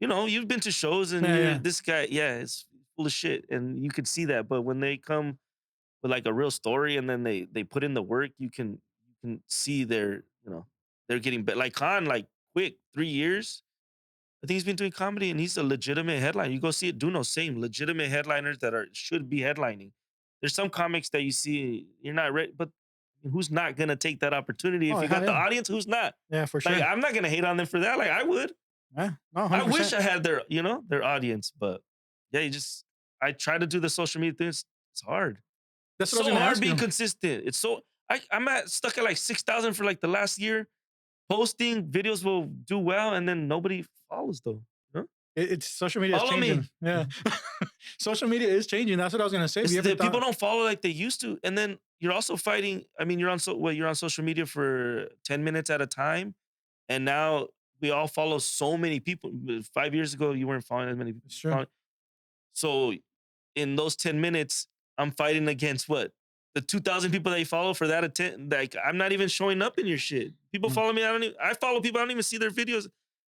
you've been to shows and this guy, it's full of shit and you can see that. But when they come with like a real story and then they put in the work, you can see they're getting better. Like Khan, like quick 3 years. I think he's been doing comedy and he's a legitimate headliner. You go see it, Duno, same legitimate headliners that should be headlining. There's some comics that you see, you're not ready, but who's not gonna take that opportunity? If you got the audience, who's not? Yeah, for sure. Like, I'm not gonna hate on them for that. Like I would. Yeah, no, 100%. I wish I had their audience, but I try to do the social media things. It's hard. That's so hard being consistent. It's so I'm stuck at like 6,000 for like the last year. Posting videos will do well, and then nobody follows though. It's social media is Follow me. changing. Yeah. Social media is changing. That's what I was gonna say. People don't follow like they used to. And then you're also fighting. I mean, you're on social media for 10 minutes at a time. And now we all follow so many people. 5 years ago, you weren't following as many people. It's true. So in those 10 minutes, I'm fighting against what? The 2,000 people that you follow for that attempt. Like, I'm not even showing up in your shit. People follow me. I follow people. I don't even see their videos.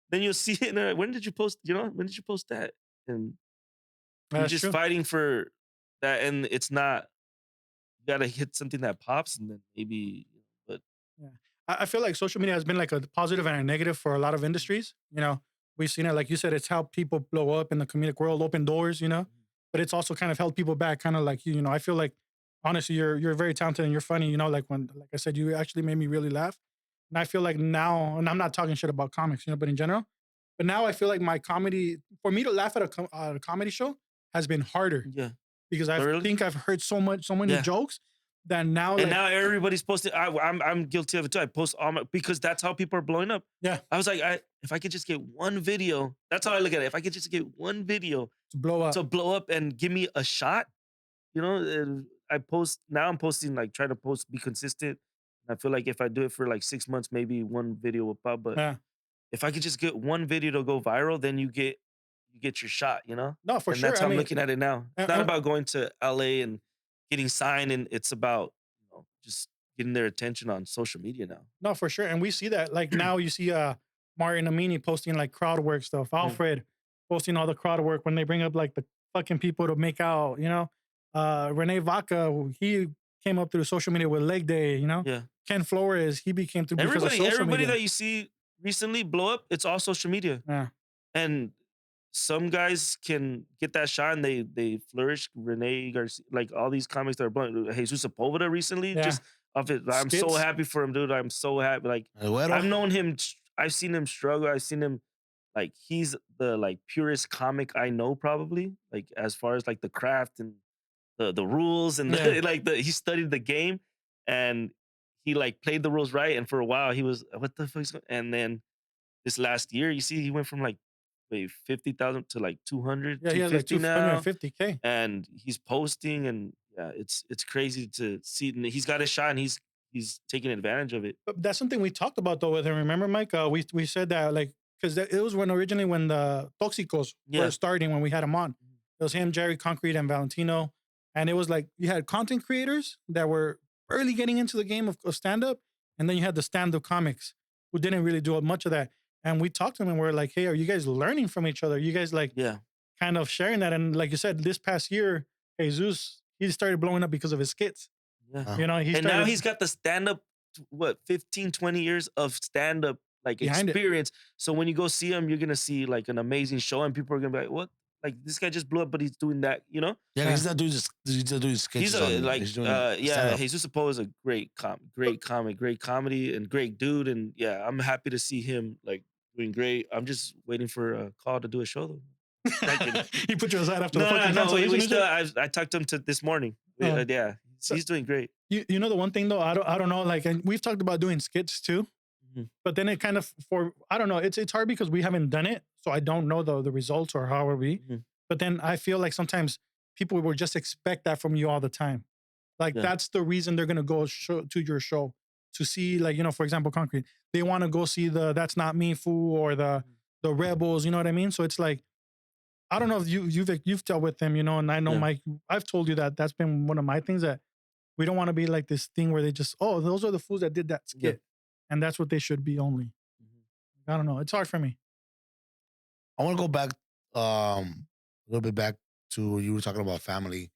Then you'll see it. And they're like, when did you post? When did you post that? And you're just fighting for that. And it's not, you got to hit something that pops and then maybe, but. Yeah. I feel like social media has been like a positive and a negative for a lot of industries. We've seen it, like you said, it's helped people blow up in the comedic world, open doors, but it's also kind of held people back, kind of like I feel like, honestly, you're very talented and you're funny, like I said, you actually made me really laugh. And I feel like now, and I'm not talking shit about comics, but in general, but now I feel like my comedy, for me to laugh at a comedy show has been harder. Yeah. Because I think I've heard so many jokes that now. And now everybody's posting. I'm guilty of it too. I post all because that's how people are blowing up. Yeah. I was like, if I could just get one video, that's how I look at it. If I could just get one video to blow up and give me a shot, I'm posting, like, try to post, be consistent. I feel like if I do it for like 6 months, maybe one video will pop. But if I could just get one video to go viral, then you get your shot, No, for and sure. that's how I'm looking at it now. It's not about going to LA and getting signed, and it's about just getting their attention on social media now. No, for sure. And we see that. Like now you see Martin Amini posting like crowd work stuff. Alfred posting all the crowd work when they bring up like the fucking people to make out, Renee Vaca, he came up through social media with Leg Day, Yeah. Ken Flores, he became through because of social media. Everybody that you see recently blow up, it's all social media. Yeah. And some guys can get that shot and they flourish. Renee Garcia, like all these comics that are blowing. Jesus Sepulveda recently, just of it. I'm so happy for him, dude. I'm so happy. Like, I've known him. I've seen him struggle. I've seen him, like, he's the like purest comic I know, probably. Like, as far as like the craft and the rules and he studied the game and he like played the rules right. And for a while he was, what the fuck's going? And then this last year, you see, he went from like 50,000 to like 200, yeah, he has like 250K. And he's posting, and it's crazy to see. And he's got a shot, and he's taking advantage of it. But that's something we talked about though with him. Remember, Mike? We said that, like, because it was originally when the Toxicos were starting, when we had him on. It was him, Jerry Concrete, and Valentino. And it was like you had content creators that were early getting into the game of stand-up, and then you had the stand-up comics who didn't really do much of that. And we talked to them and we're like, hey, are you guys learning from each other? Are you guys like kind of sharing that? And like you said, this past year, Jesus, he started blowing up because of his skits. Yeah. Now he's got the stand-up, 15, 20 years of stand-up like behind experience. So when you go see him, you're going to see like an amazing show, and people are going to be like, what? Like, this guy just blew up, but he's doing that, Yeah, he's not doing sketches. He's Jesus Sepulveda is a great comic, great comedy, and great dude. And yeah, I'm happy to see him like doing great. I'm just waiting for a call to do a show though. He put you aside after the fucking cancellation. I talked to him this morning. He's doing great. You know the one thing though, I don't know, like, and we've talked about doing skits too. But then it kind of, I don't know, it's hard because we haven't done it, so I don't know the results or how are we. But then I feel like sometimes people will just expect that from you all the time. Like that's the reason they're gonna go to your show to see, like, for example, Concrete. They want to go see the That's Not Me Fool or the Rebels. You know what I mean? So it's like, I don't know if you've dealt with them, and I know Mike. I've told you that's been one of my things, that we don't want to be like this thing where they just, those are the fools that did that skit. And that's what they should be only. I don't know. It's hard for me. I want to go back a little bit back to, you were talking about family.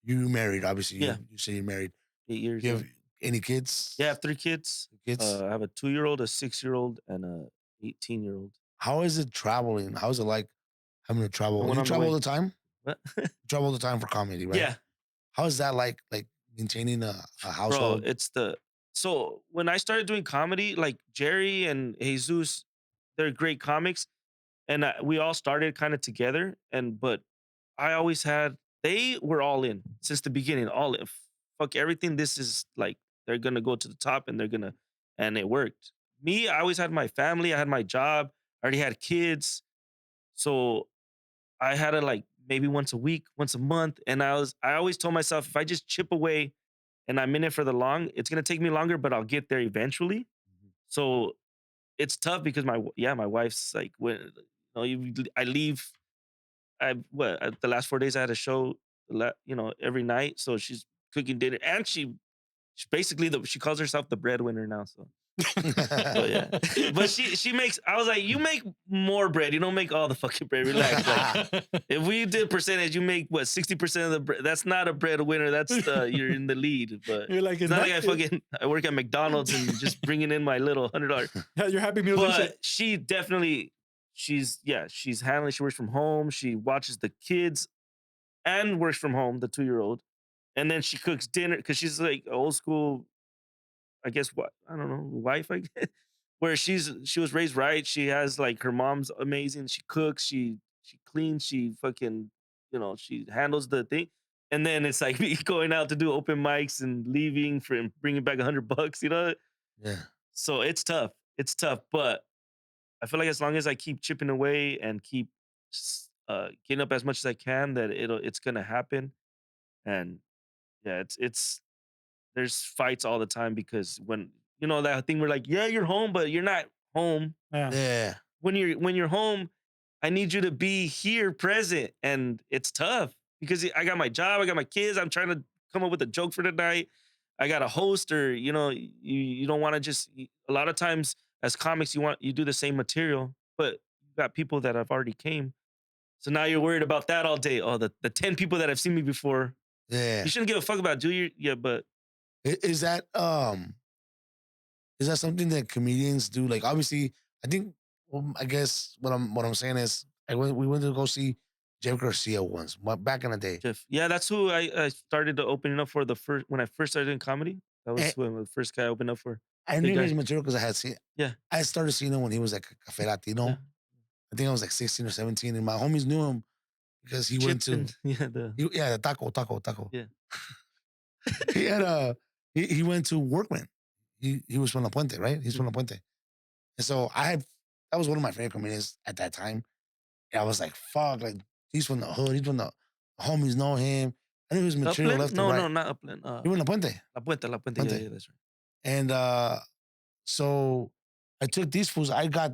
You married, obviously. Yeah. You say you're married. 8 years. You have any kids? Yeah, I have 3 kids. I have a 2-year-old, a 6-year-old, and a 18-year-old. How is it traveling? How is it like having to travel? You travel all the time? What? You travel all the time for comedy, right? Yeah. How is that like maintaining a household? Bro, so when I started doing comedy, like Jerry and Jesus, they're great comics, and we all started kind of together. But I always they were all in since the beginning, all in. Fuck everything. This is like, they're gonna go to the top, and and it worked. Me, I always had my family, I had my job, I already had kids, So I had it like maybe once a week, once a month. And I always told myself, if I just chip away and I'm in it for the long, it's going to take me longer, but I'll get there eventually. So it's tough because my wife's like, when I leave, the last 4 days I had a show, every night. So she's cooking dinner and she basically she calls herself the breadwinner now. So yeah, but she makes. I was like, you make more bread. You don't make all the fucking bread. Relax. Like, if we did percentage, you make what 60% of the bread. That's not a breadwinner. That's you're in the lead. But You're like, it's not like I work at McDonald's and just bringing in my little $100. Yeah, your Happy Meals and But shit. she definitely, she's handling. She works from home. She watches the kids and works from home. The 2-year-old, and then she cooks dinner because she's like old school. I guess what I don't know, wife. I guess where she was raised right. She has like her mom's amazing. She cooks. She cleans. She fucking she handles the thing. And then it's like me going out to do open mics and leaving for and bringing back $100. Yeah. So it's tough. It's tough, but I feel like as long as I keep chipping away and keep getting up as much as I can, that it's gonna happen. And yeah, it's there's fights all the time because when that thing we're like, yeah, you're home, but you're not home. Yeah. Yeah. When you're home, I need you to be here present. And it's tough because I got my job, I got my kids, I'm trying to come up with a joke for the night. I got a host, or you don't want to just a lot of times as comics you do the same material, but you got people that have already came. So now you're worried about that all day. Oh, the 10 people that have seen me before. Yeah. You shouldn't give a fuck about, do you? Yeah, but Is that something that comedians do? Like, obviously, I think. Well, I guess what I'm saying is, we went to go see Jeff Garcia once, back in the day. Jeff, yeah, that's who I started to opening up for when I first started in comedy. That was the first guy I opened up for. I knew his material because I had seen. Yeah, I started seeing him when he was like a Cafe Latino. Yeah. I think I was like 16 or 17, and my homies knew him because he went to the taco. Yeah, he had he went to Workman. He was from La Puente, right? He's from La Puente, and so that was one of my favorite comedians at that time. And I was like, fuck, like he's from the hood. He's from the homies know him. I knew his material left and right. No, not Upland. You were in La Puente. La Puente. Yeah, that's right. And so I took these fools. I got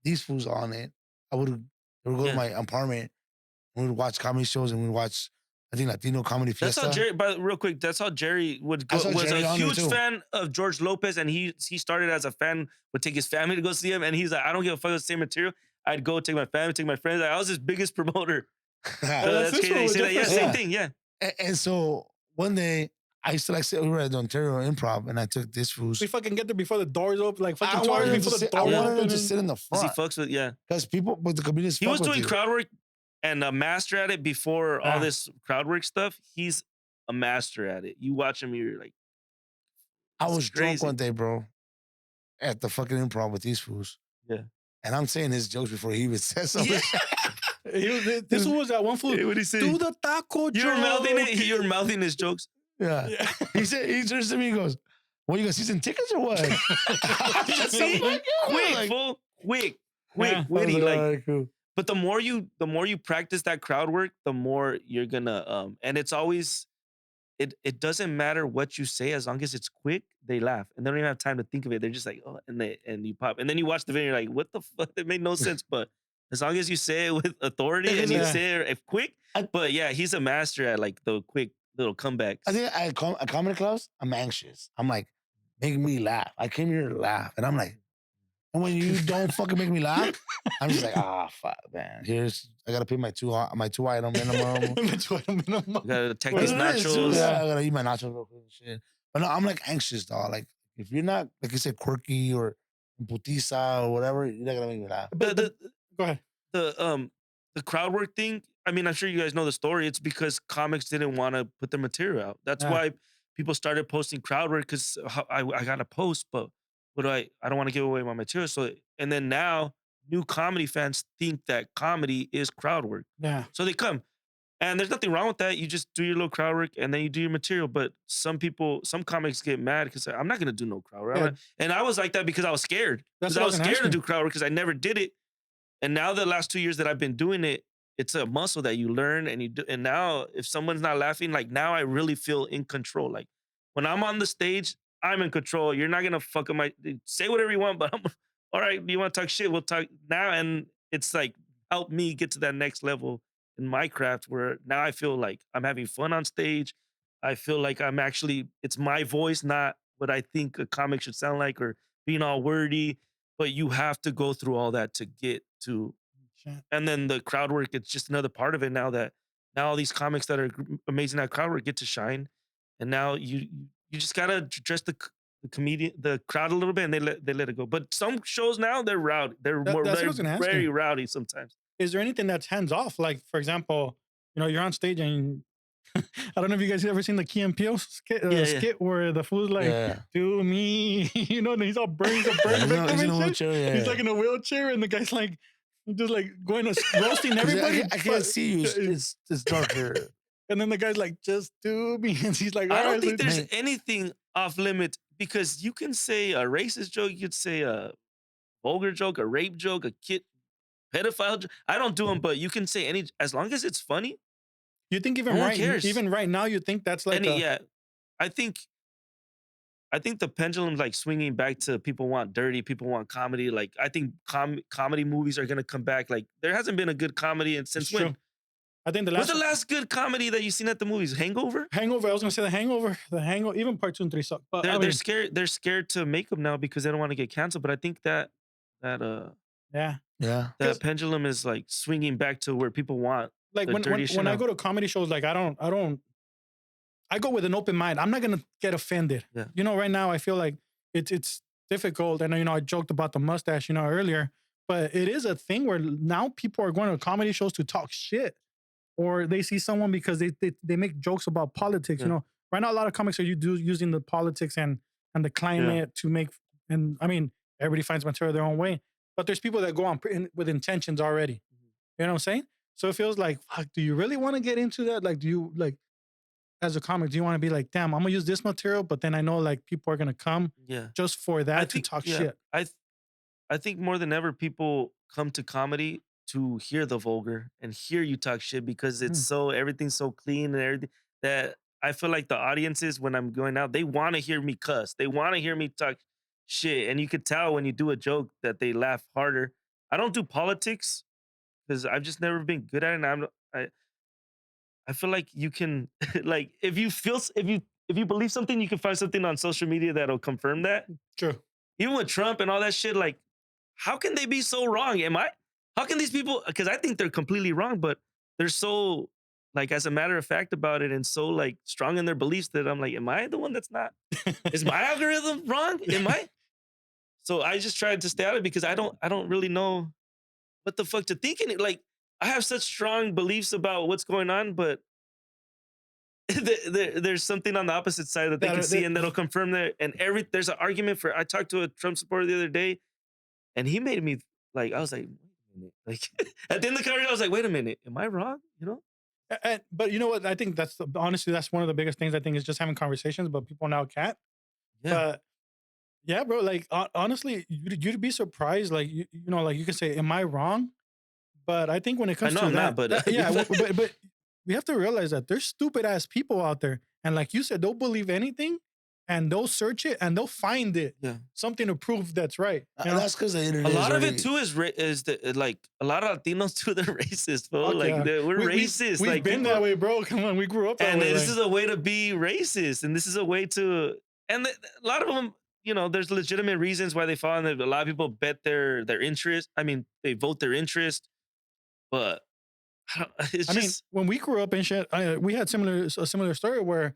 these fools on it. They would go to my apartment. We would watch comedy shows and we would watch, I think, Latino Comedy Fiesta. That's how Jerry, but real quick, that's how Jerry would go. Was a huge fan of George Lopez, and he started as a fan, would take his family to go see him, and he's like, I don't give a fuck with the same material. I'd go take my family, take my friends. I was his biggest promoter. That's crazy. Yeah, same thing, yeah. And so one day, I used to we were at the Ontario Improv, and I took this fools. We fucking get there before the doors open, like fucking 2 I hours before the doors open. I wanted him to sit in the front. He fucks with, yeah. Because people, but the comedians he was doing crowd work and a master at it before all this crowd work stuff. He's a master at it. You watch him, you're like, I was drunk one day, bro, at the fucking Improv with these fools. Yeah. And I'm saying his jokes before he even said something. Yeah. This was that one fool. Hey, what did he say? Do the taco joke. You're mouthing his jokes. Yeah. He turns to me and goes, "What, you got season tickets or what?" See? Quick, witty. Like, cool. But the more you practice that crowd work, the more you're gonna and it's always it doesn't matter what you say as long as it's quick, they laugh. And they don't even have time to think of it. They're just like, oh, and you pop. And then you watch the video, you're like, what the fuck? It made no sense. But as long as you say it with authority and you say it quick, but yeah, he's a master at like the quick little comebacks. I think at comedy clubs, I'm anxious. I'm like, make me laugh. I came here to laugh. And I'm like, and when you don't fucking make me laugh, I'm just like, fuck, man. I gotta pay my two item minimum. You gotta take these nachos. Yeah, I gotta eat my nachos real quick and shit. But no, I'm like anxious, dog. Like, if you're not, like you said, quirky or putiza or whatever, you're not gonna make me laugh. Go ahead. The crowd work thing, I mean, I'm sure you guys know the story. It's because comics didn't want to put their material out. That's why people started posting crowd work, because I got to post, but I don't want to give away my material. So, and then now new comedy fans think that comedy is crowd work. Yeah. So they come. And there's nothing wrong with that. You just do your little crowd work and then you do your material. But some comics get mad because I'm not going to do no crowd work. Yeah. And I was like that because I was scared. Because I was scared to do crowd work because I never did it. And now the last 2 years that I've been doing it, it's a muscle that you learn and you do. And now if someone's not laughing, like now I really feel in control. Like when I'm on the stage, I'm in control. You're not gonna fuck up my say whatever you want, but I'm all right. You want to talk shit? We'll talk now. And it's like helped me get to that next level in my craft where now I feel like I'm having fun on stage. I feel like I'm actually, it's my voice, not what I think a comic should sound like or being all wordy. But you have to go through all that to get to, and then the crowd work, it's just another part of it now that now all these comics that are amazing at crowd work get to shine. And now you just gotta dress the comedian, the crowd a little bit, and they let it go. But some shows now they're rowdy. They're very rowdy sometimes. Is there anything that's hands off? Like for example, you're on stage and I don't know if you guys have ever seen the Key and Peele skit where the fool's like, "Do me," and he's all burning. He's in a wheelchair. He's like in a wheelchair, and the guy's like, just like going to roasting everybody. I can't see you. It's darker. And then the guy's like, "Just do me," and he's like, "I don't think there's anything off limit because you can say a racist joke, you could say a vulgar joke, a rape joke, a kid pedophile joke. I don't do them, but you can say any as long as it's funny." You think even right now, you think that's like I think the pendulum's like swinging back to people want dirty, people want comedy. Like I think comedy movies are gonna come back. Like there hasn't been a good comedy since when? I think what's the last good comedy that you seen at the movies? Hangover. I was gonna say The Hangover. Even part 2 and 3 suck. But they're scared. They're scared to make them now because they don't want to get canceled. But I think that pendulum is like swinging back to where people want. Like when I go to comedy shows, like I go with an open mind. I'm not gonna get offended. Yeah. Right now I feel like it's difficult. And I joked about the mustache, earlier, but it is a thing where now people are going to comedy shows to talk shit, or they see someone because they make jokes about politics. Yeah. Right now a lot of comics are using the politics and the climate to make. And I mean, everybody finds material their own way, but there's people that go on with intentions already. You know what I'm saying? So it feels like, fuck, do you really want to get into that? Like, do you, like, as a comic, do you want to be like, damn, I'm going to use this material, but then I know, like, people are going to come just for that to talk shit. I think more than ever, people come to comedy to hear the vulgar and hear you talk shit because it's everything's so clean and everything that I feel like the audiences, when I'm going out, they want to hear me cuss. They want to hear me talk shit. And you could tell when you do a joke that they laugh harder. I don't do politics because I've just never been good at it. And I feel like you can like if you believe something, you can find something on social media that'll confirm that. True. Even with Trump and all that shit, like, how can they be so wrong? How can these people? Because I think they're completely wrong, but they're so like as a matter of fact about it and so like strong in their beliefs that I'm like, am I the one that's not? Is my algorithm wrong? Am I? So I just tried to stay out of it because I don't really know what the fuck to think in it. Like, I have such strong beliefs about what's going on, but there's something on the opposite side that they can see and that'll confirm that. And there's an argument for. I talked to a Trump supporter the other day, and he made me like. I was like, wait a minute. Like at the end of the conversation, I was like, wait a minute, am I wrong? But you know what? I think honestly that's one of the biggest things. I think is just having conversations, but people now can't. Yeah. But yeah, bro. Like honestly, you'd be surprised. Like you know, like you can say, "Am I wrong?" But I think when it comes to that, but we have to realize that there's stupid ass people out there, and like you said, they'll believe anything, and they'll search it and they'll find it, something to prove that's right. That's because the internet. A lot of it too is like a lot of Latinos too. They're racist, bro. Like we're racist. We've been that way, bro. Come on, we grew up that way. And this is a way to be racist, and this is a way to. And a lot of them, there's legitimate reasons why they fall. And a lot of people bet their interest. I mean, they vote their interest. But I mean, when we grew up and shit, we had a similar story where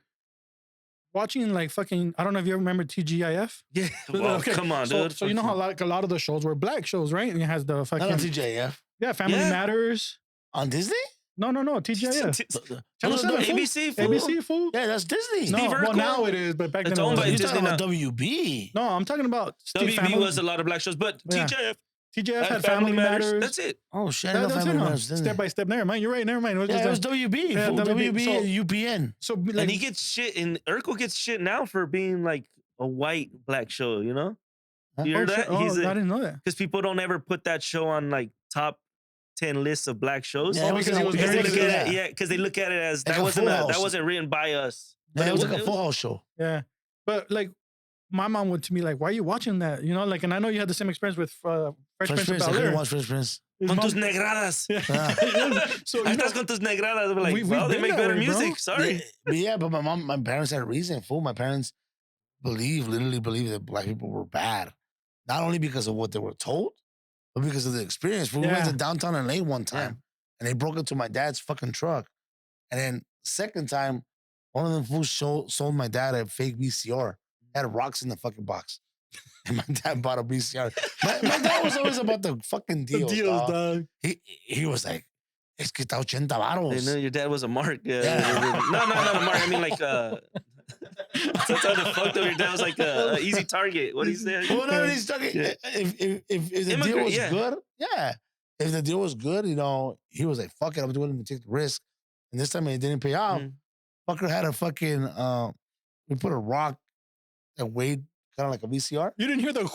watching like fucking, I don't know if you ever remember TGIF. Yeah. Well, come on, dude. So you know how a lot of the shows were black shows, right? And it has the fucking. Not on TGIF. Yeah, Family Matters. On Disney? No, TGIF. Channel 7, ABC, fool. ABC, fool. Yeah, that's Disney. No, well now it is, but back then it's owned by You're Disney talking about WB. No, I'm talking about WB was a lot of black shows, but TGIF had Family Matters. That's it. Oh shit! Family Matters. Step by Step. Never mind. You're right. Never mind. It was WB. Yeah, WB and UPN. So and he gets shit, and Urkel gets shit now for being like a white black show. You hear that? I didn't know that. Because people don't ever put that show on like top 10 lists of black shows. Yeah, because he was Because they very look good. at it, yeah, because they look at it as Like that a wasn't Full House. that wasn't written by us. Yeah, But it was like a Full House show. Yeah. But like, my mom would to me like, why are you watching that? You know, like, and I know you had the same experience with Fresh Prince of I couldn't Bel-Air. watch Fresh Prince. His Con mom- tus negradas. Yeah. So you Ahí know, estás con tus negradas. We're like, We've well, they been make that better way, bro. music. Sorry. But my parents had a reason. Fool, my parents literally believe that black people were bad, not only because of what they were told, but because of the experience. We went to downtown LA one time, and they broke into my dad's fucking truck, and then second time, one of them fools sold my dad a fake VCR. It had rocks in the fucking box. And my dad bought a VCR. My dad was always about the fucking the deals, deals, dog. dog. He was like, es que está 80 varos. They know your dad was a mark. Yeah. Yeah. No, not a mark. I mean, like, that's how the fuck though. Your dad was like a easy target. What do you say? Well, no, he's talking. Yeah. If the deal was good, yeah. If the deal was good, you know, he was like, "Fuck it, I'm willing to take the risk." And this time it didn't pay out. Fucker had a fucking. We put a rock that weighed kind of like a VCR. You didn't hear the.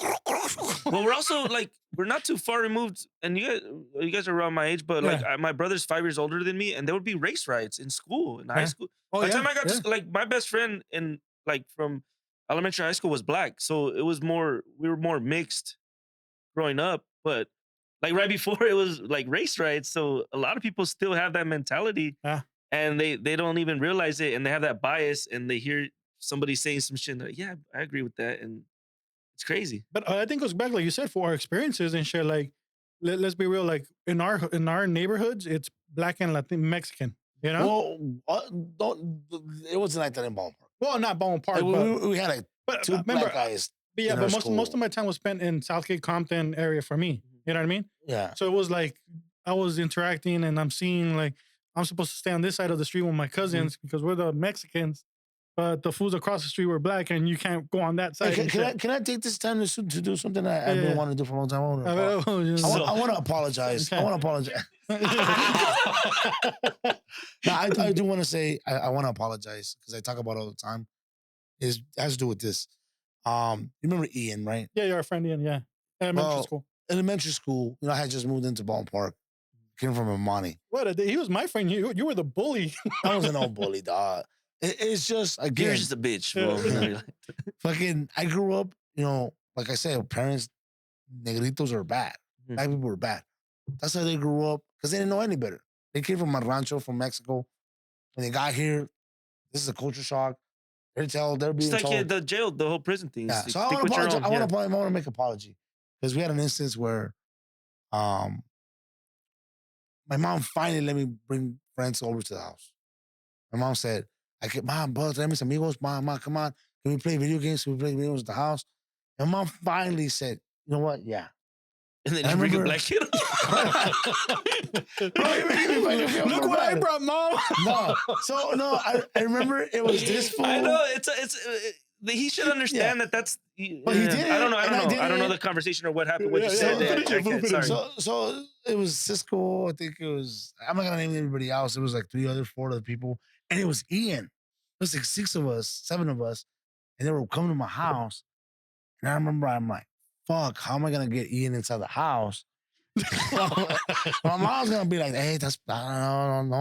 Well, we're also like we're not too far removed, and you guys are around my age, but like my brother's 5 years older than me, and there would be race riots in school, in high school. Oh, By the time I got to, like my best friend in like from elementary high school was black, so it was more we were more mixed growing up, but like right before it was like race riots, so a lot of people still have that mentality, and they don't even realize it, and they have that bias, and they hear somebody saying some shit, and they're like, yeah, I agree with that, and it's crazy. But I think it goes back, like you said, for our experiences and shit. Like, let's be real. Like in our neighborhoods, it's black and Latin Mexican. You know. Well, it wasn't like that in Ballpark. Well, not Bone Park, Like, but we had like but two remember, black guys. but yeah, in but our most school. of my time was spent in Southgate, Compton area for me. You know what I mean? Yeah. So it was like I was interacting and I'm seeing like I'm supposed to stay on this side of the street with my cousins because we're the Mexicans, but the fools across the street were black and you can't go on that side. Hey, and can I take this time to do something I've been wanting to do for a long time? I want to apologize. Okay. I want to apologize. No, I do want to say I want to apologize because I talk about it all the time. It has to do with this. You remember Ian, right? Yeah, you're a friend, Ian. Yeah, elementary school. Elementary school. You know, I had just moved into Ballpark. Park. Came from Imani. What? He was my friend. You were the bully. I was an old bully, dog. It's just again, You're just a bitch, bro. fucking. I grew up, you know, like I said, parents, negritos are bad. Black people were bad. That's how they grew up because they didn't know any better. They came from a rancho from Mexico. When they got here, this is a culture shock. They're being It's like told. the jail, the whole prison thing. Yeah. So I Stick want to with your apologize. own, I want to make an apology because we had an instance where, my mom finally let me bring friends over to the house. My mom said, Mom, bro, trae mis amigos. Mom, come on. Can we play video games? Can we play video games at the house? And mom finally said, you know what? Yeah. And then you bring a black kid. Look what I brought, Mom. I remember it was this fool. I know he should understand that's. But he did. I don't know. I don't know the conversation or what happened. What you said. Sorry. So it was Sisko. I think it was. I'm not gonna name anybody else. It was like 4 other people, and it was Ian. It was like 7 of us, and they were coming to my house. And I remember I'm like, "Fuck, how am I gonna get Ian inside the house?" My mom's gonna be like, "Hey, that's no." And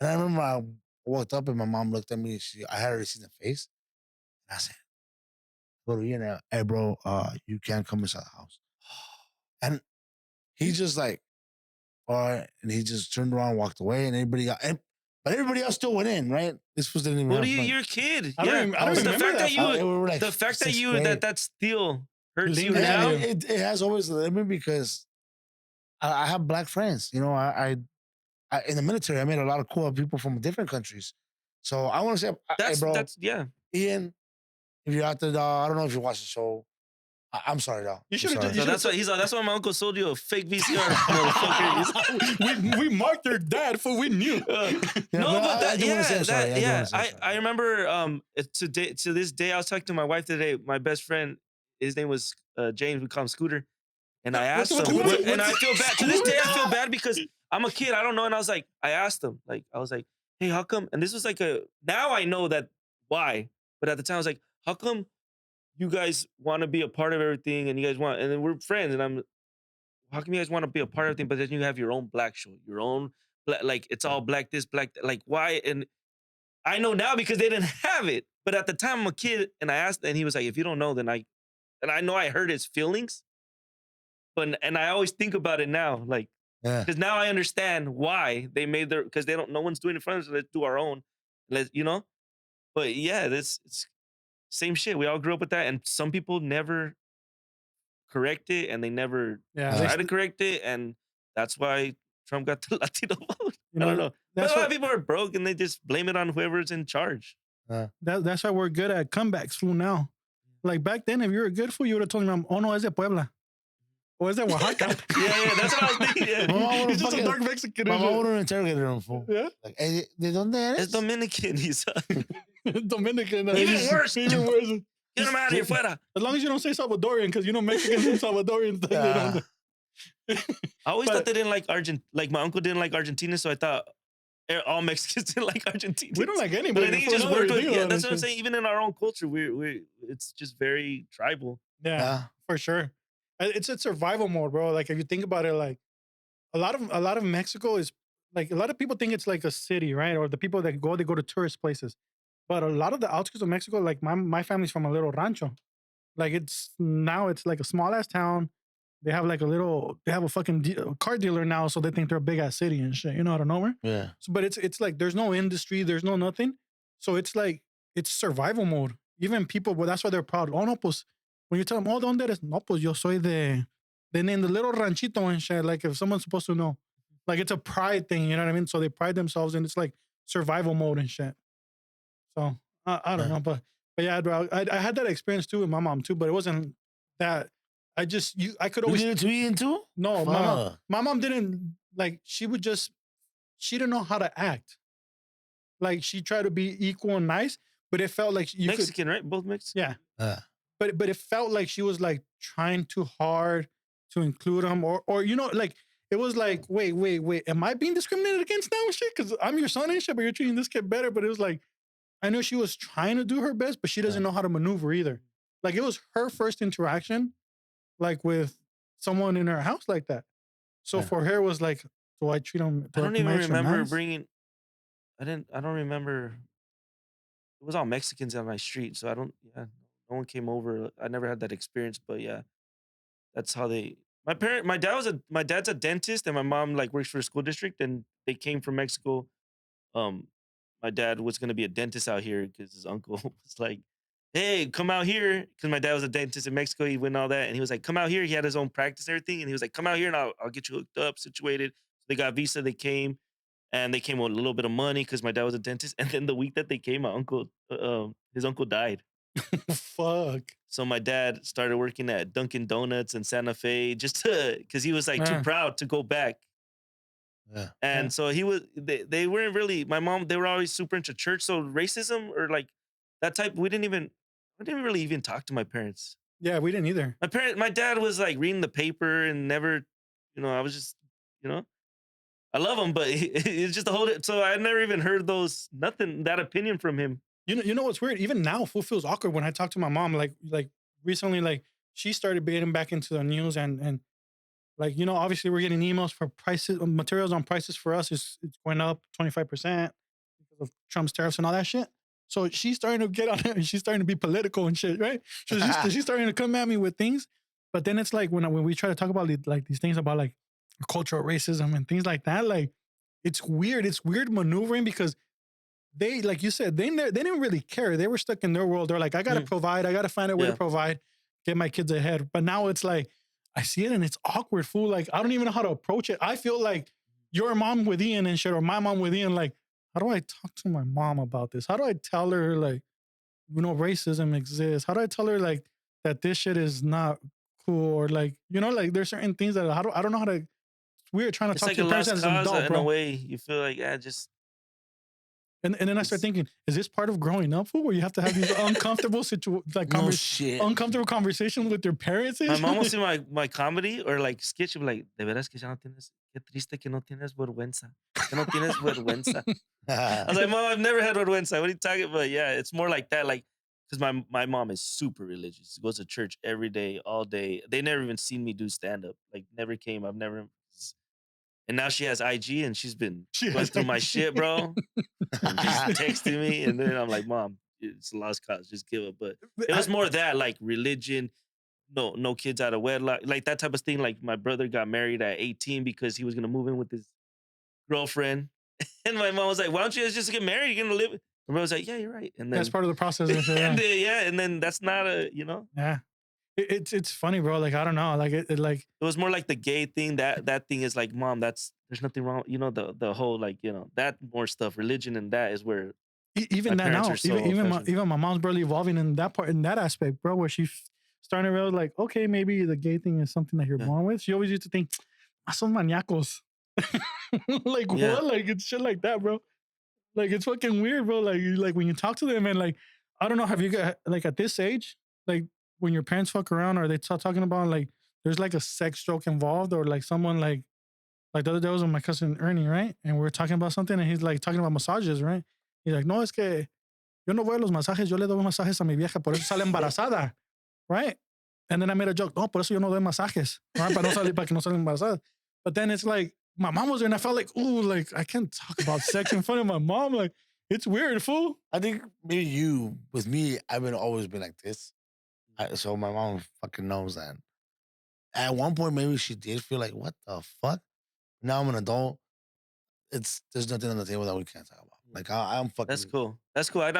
I remember I walked up and my mom looked at me. I had already seen the face, and I said, "Go to Ian, hey bro, you can't come inside the house." And he just like, all right, and he just turned around and walked away, and but everybody else still went in, right? This was didn't even. What are you? You're a kid. I don't remember that. The fact that you that still hurts you Yeah, now. It has always led me because I have black friends. You know, I in the military I met a lot of cool people from different countries. So I want to say, hey, bro, Ian, if you're out there, dog, I don't know if you watch the show. I'm sorry, dog. You should have. So that's why my uncle sold you a fake VCR, motherfucker. we marked your dad for we knew. I remember to this day I was talking to my wife today. My best friend, his name was James. We call him Scooter. And I asked him, and I feel bad. To this day, I feel bad because I'm a kid. I don't know. And I was like, I asked him, I was like, hey, how come? And this was like now I know that why. But at the time, I was like, how come you guys want to be a part of everything and you guys want, and then we're friends. And how come you guys want to be a part of everything, but then you have your own black show, your own like it's all black this, black that. Like why? And I know now because they didn't have it. But at the time, I'm a kid, and I asked, and he was like, "If you don't know, then I know I hurt his feelings, but and I always think about it now, like because now I understand why they made their because they don't. No one's doing it in front of us. So let's do our own. Let's But yeah, it's same shit. We all grew up with that, and some people never correct it, and they never try to correct it, and that's why Trump got the Latino vote. I don't know. But a lot of people are broke, and they just blame it on whoever's in charge. That's why we're good at comebacks, fool, now. Like back then, if you were a good fool, you would have told me, oh no, es de Puebla. Or is that Oaxaca? yeah, that's what I was thinking. Yeah. He's just a dark Mexican. My mom would have interrogated him, fool. Yeah? Like, ¿de dónde eres? It's Dominican, he's Dominican. Even worse. Even worse. Get him out of here, fuera. As long as you don't say Salvadorian, because Mexicans and Salvadorians. I always thought they didn't like Argentina. Like my uncle didn't like Argentina, so I thought all Mexicans didn't like Argentina. We don't like anybody. But I think it just worked with, that's what I'm saying. Even in our own culture, it's just very tribal. Yeah, for sure. It's a survival mode, bro. Like if you think about it, like a lot of Mexico is like a lot of people think it's like a city, right? Or the people that they go to tourist places. But a lot of the outskirts of Mexico, like my family's from a little rancho. Like it's like a small ass town. They have a fucking car dealer now, so they think they're a big ass city and shit. Out of nowhere. Yeah. So, but it's like there's no industry, there's no nothing. So it's like it's survival mode. Even people, well, that's why they're proud. Oh no, pues when you tell them, oh, ¿dónde eres? No, pues yo soy they name the little ranchito and shit. Like if someone's supposed to know, like it's a pride thing. You know what I mean? So they pride themselves, and it's like survival mode and shit. So I don't know, but yeah, bro, I had that experience too with my mom too, but it wasn't that. I could always. You did it to Ian too? No, my mom didn't like. She didn't know how to act. Like she tried to be equal and nice, but it felt like Mexican, right? Both Mexican. Yeah. But it felt like she was like trying too hard to include him, or like it was like, wait, am I being discriminated against now and shit? Because I'm your son and shit, but you're treating this kid better. But it was like, I know she was trying to do her best, but she doesn't know how to maneuver either. Like it was her first interaction, like with someone in her house like that. So for her, it was like, do I treat him? I don't even remember bringing. I don't remember. It was all Mexicans on my street, so I don't. Yeah, no one came over. I never had that experience, but yeah, that's how they. My dad's a dentist, and my mom like works for a school district, and they came from Mexico. My dad was gonna be a dentist out here because his uncle was like, "Hey, come out here," because my dad was a dentist in Mexico. He went all that, and he was like, "Come out here." He had his own practice and everything, and he was like, "Come out here, and I'll get you hooked up, situated." So they got visa. They came, and they came with a little bit of money because my dad was a dentist. And then the week that they came, his uncle died. Fuck. So my dad started working at Dunkin' Donuts in Santa Fe because he was like too proud to go back. Yeah. And so they weren't really, my mom, they were always super into church. So racism or like that type, I didn't really even talk to my parents. Yeah, we didn't either. My dad was like reading the paper and never, I was just, I love him, but it's just a whole, so I never even heard that opinion from him. You know what's weird? Even now, it feels awkward when I talk to my mom. Like recently, like she started getting back into the news and like obviously we're getting emails for materials on prices for us. It's going up 25% because of Trump's tariffs and all that shit. So she's starting to get on it and she's starting to be political and shit, right? So she's starting to come at me with things. But then it's like when we try to talk about like these things about like cultural racism and things like that, like it's weird. It's weird maneuvering because they, like you said, they didn't really care. They were stuck in their world. They're like, I got to provide. I got to find a way to provide, get my kids ahead. But now it's like, I see it and it's awkward, fool. Like, I don't even know how to approach it. I feel like your mom with Ian and shit, or my mom with Ian, like, how do I talk to my mom about this? How do I tell her, like, racism exists? How do I tell her, like, that this shit is not cool? Or, like, like, there's certain things that I don't know how to, it's weird trying to talk to your parents as an adult, bro. In a way, you feel like, just... And then I start thinking, is this part of growing up, fool, where you have to have these uncomfortable uncomfortable conversations with your parents? My mom will see my comedy or like sketch, she'll be like, de veras que ya no tienes, qué triste que no tienes vergüenza. Que no tienes vergüenza. I was like, Mom, I've never had vergüenza. What are you talking about? Yeah, it's more like that. Like, because my mom is super religious. She goes to church every day, all day. They never even seen me do stand up. Like never came. I've never. And now she has IG and she's been going through my shit, bro, and just texting me. And then I'm like, Mom, it's a lost cause. Just give up. But it was more that like religion. No kids out of wedlock, like that type of thing. Like my brother got married at 18 because he was gonna move in with his girlfriend, and my mom was like, "Why don't you guys just get married? You're gonna live." My brother was like, "Yeah, you're right." And then That's part of the process. And shit, and then that's not a Yeah, it's funny, bro. Like I don't know, like it like it was more like the gay thing. That thing is like, Mom, there's nothing wrong. The whole like that more stuff, religion, and that is where even my that now, parents are so even my mom's barely evolving in that part, in that aspect, bro, where she's starting to realize like, okay, maybe the gay thing is something that you're born with. She always used to think, son maniacos. Like what? Like it's shit like that, bro. Like it's fucking weird, bro. Like when you talk to them and like, I don't know, have you got like at this age, like when your parents fuck around, or they start talking about like there's like a sex joke involved, or like someone like the other day I was with my cousin Ernie, right? And we were talking about something and he's like talking about massages, right? He's like, no, es que yo no voy a los masajes, yo le doy masajes a mi vieja, por eso sale embarazada, right? And then I made a joke, no, por eso yo no doy masajes, right? Para que no salga embarazada. But then it's like, my mom was there and I felt like, ooh, like I can't talk about sex in front of my mom. Like it's weird, fool. I think maybe with me, I've always been like this. So my mom fucking knows that. At one point, maybe she did feel like, what the fuck? Now I'm an adult. There's nothing on the table that we can't talk about. Like I'm fucking. That's cool. That's cool. I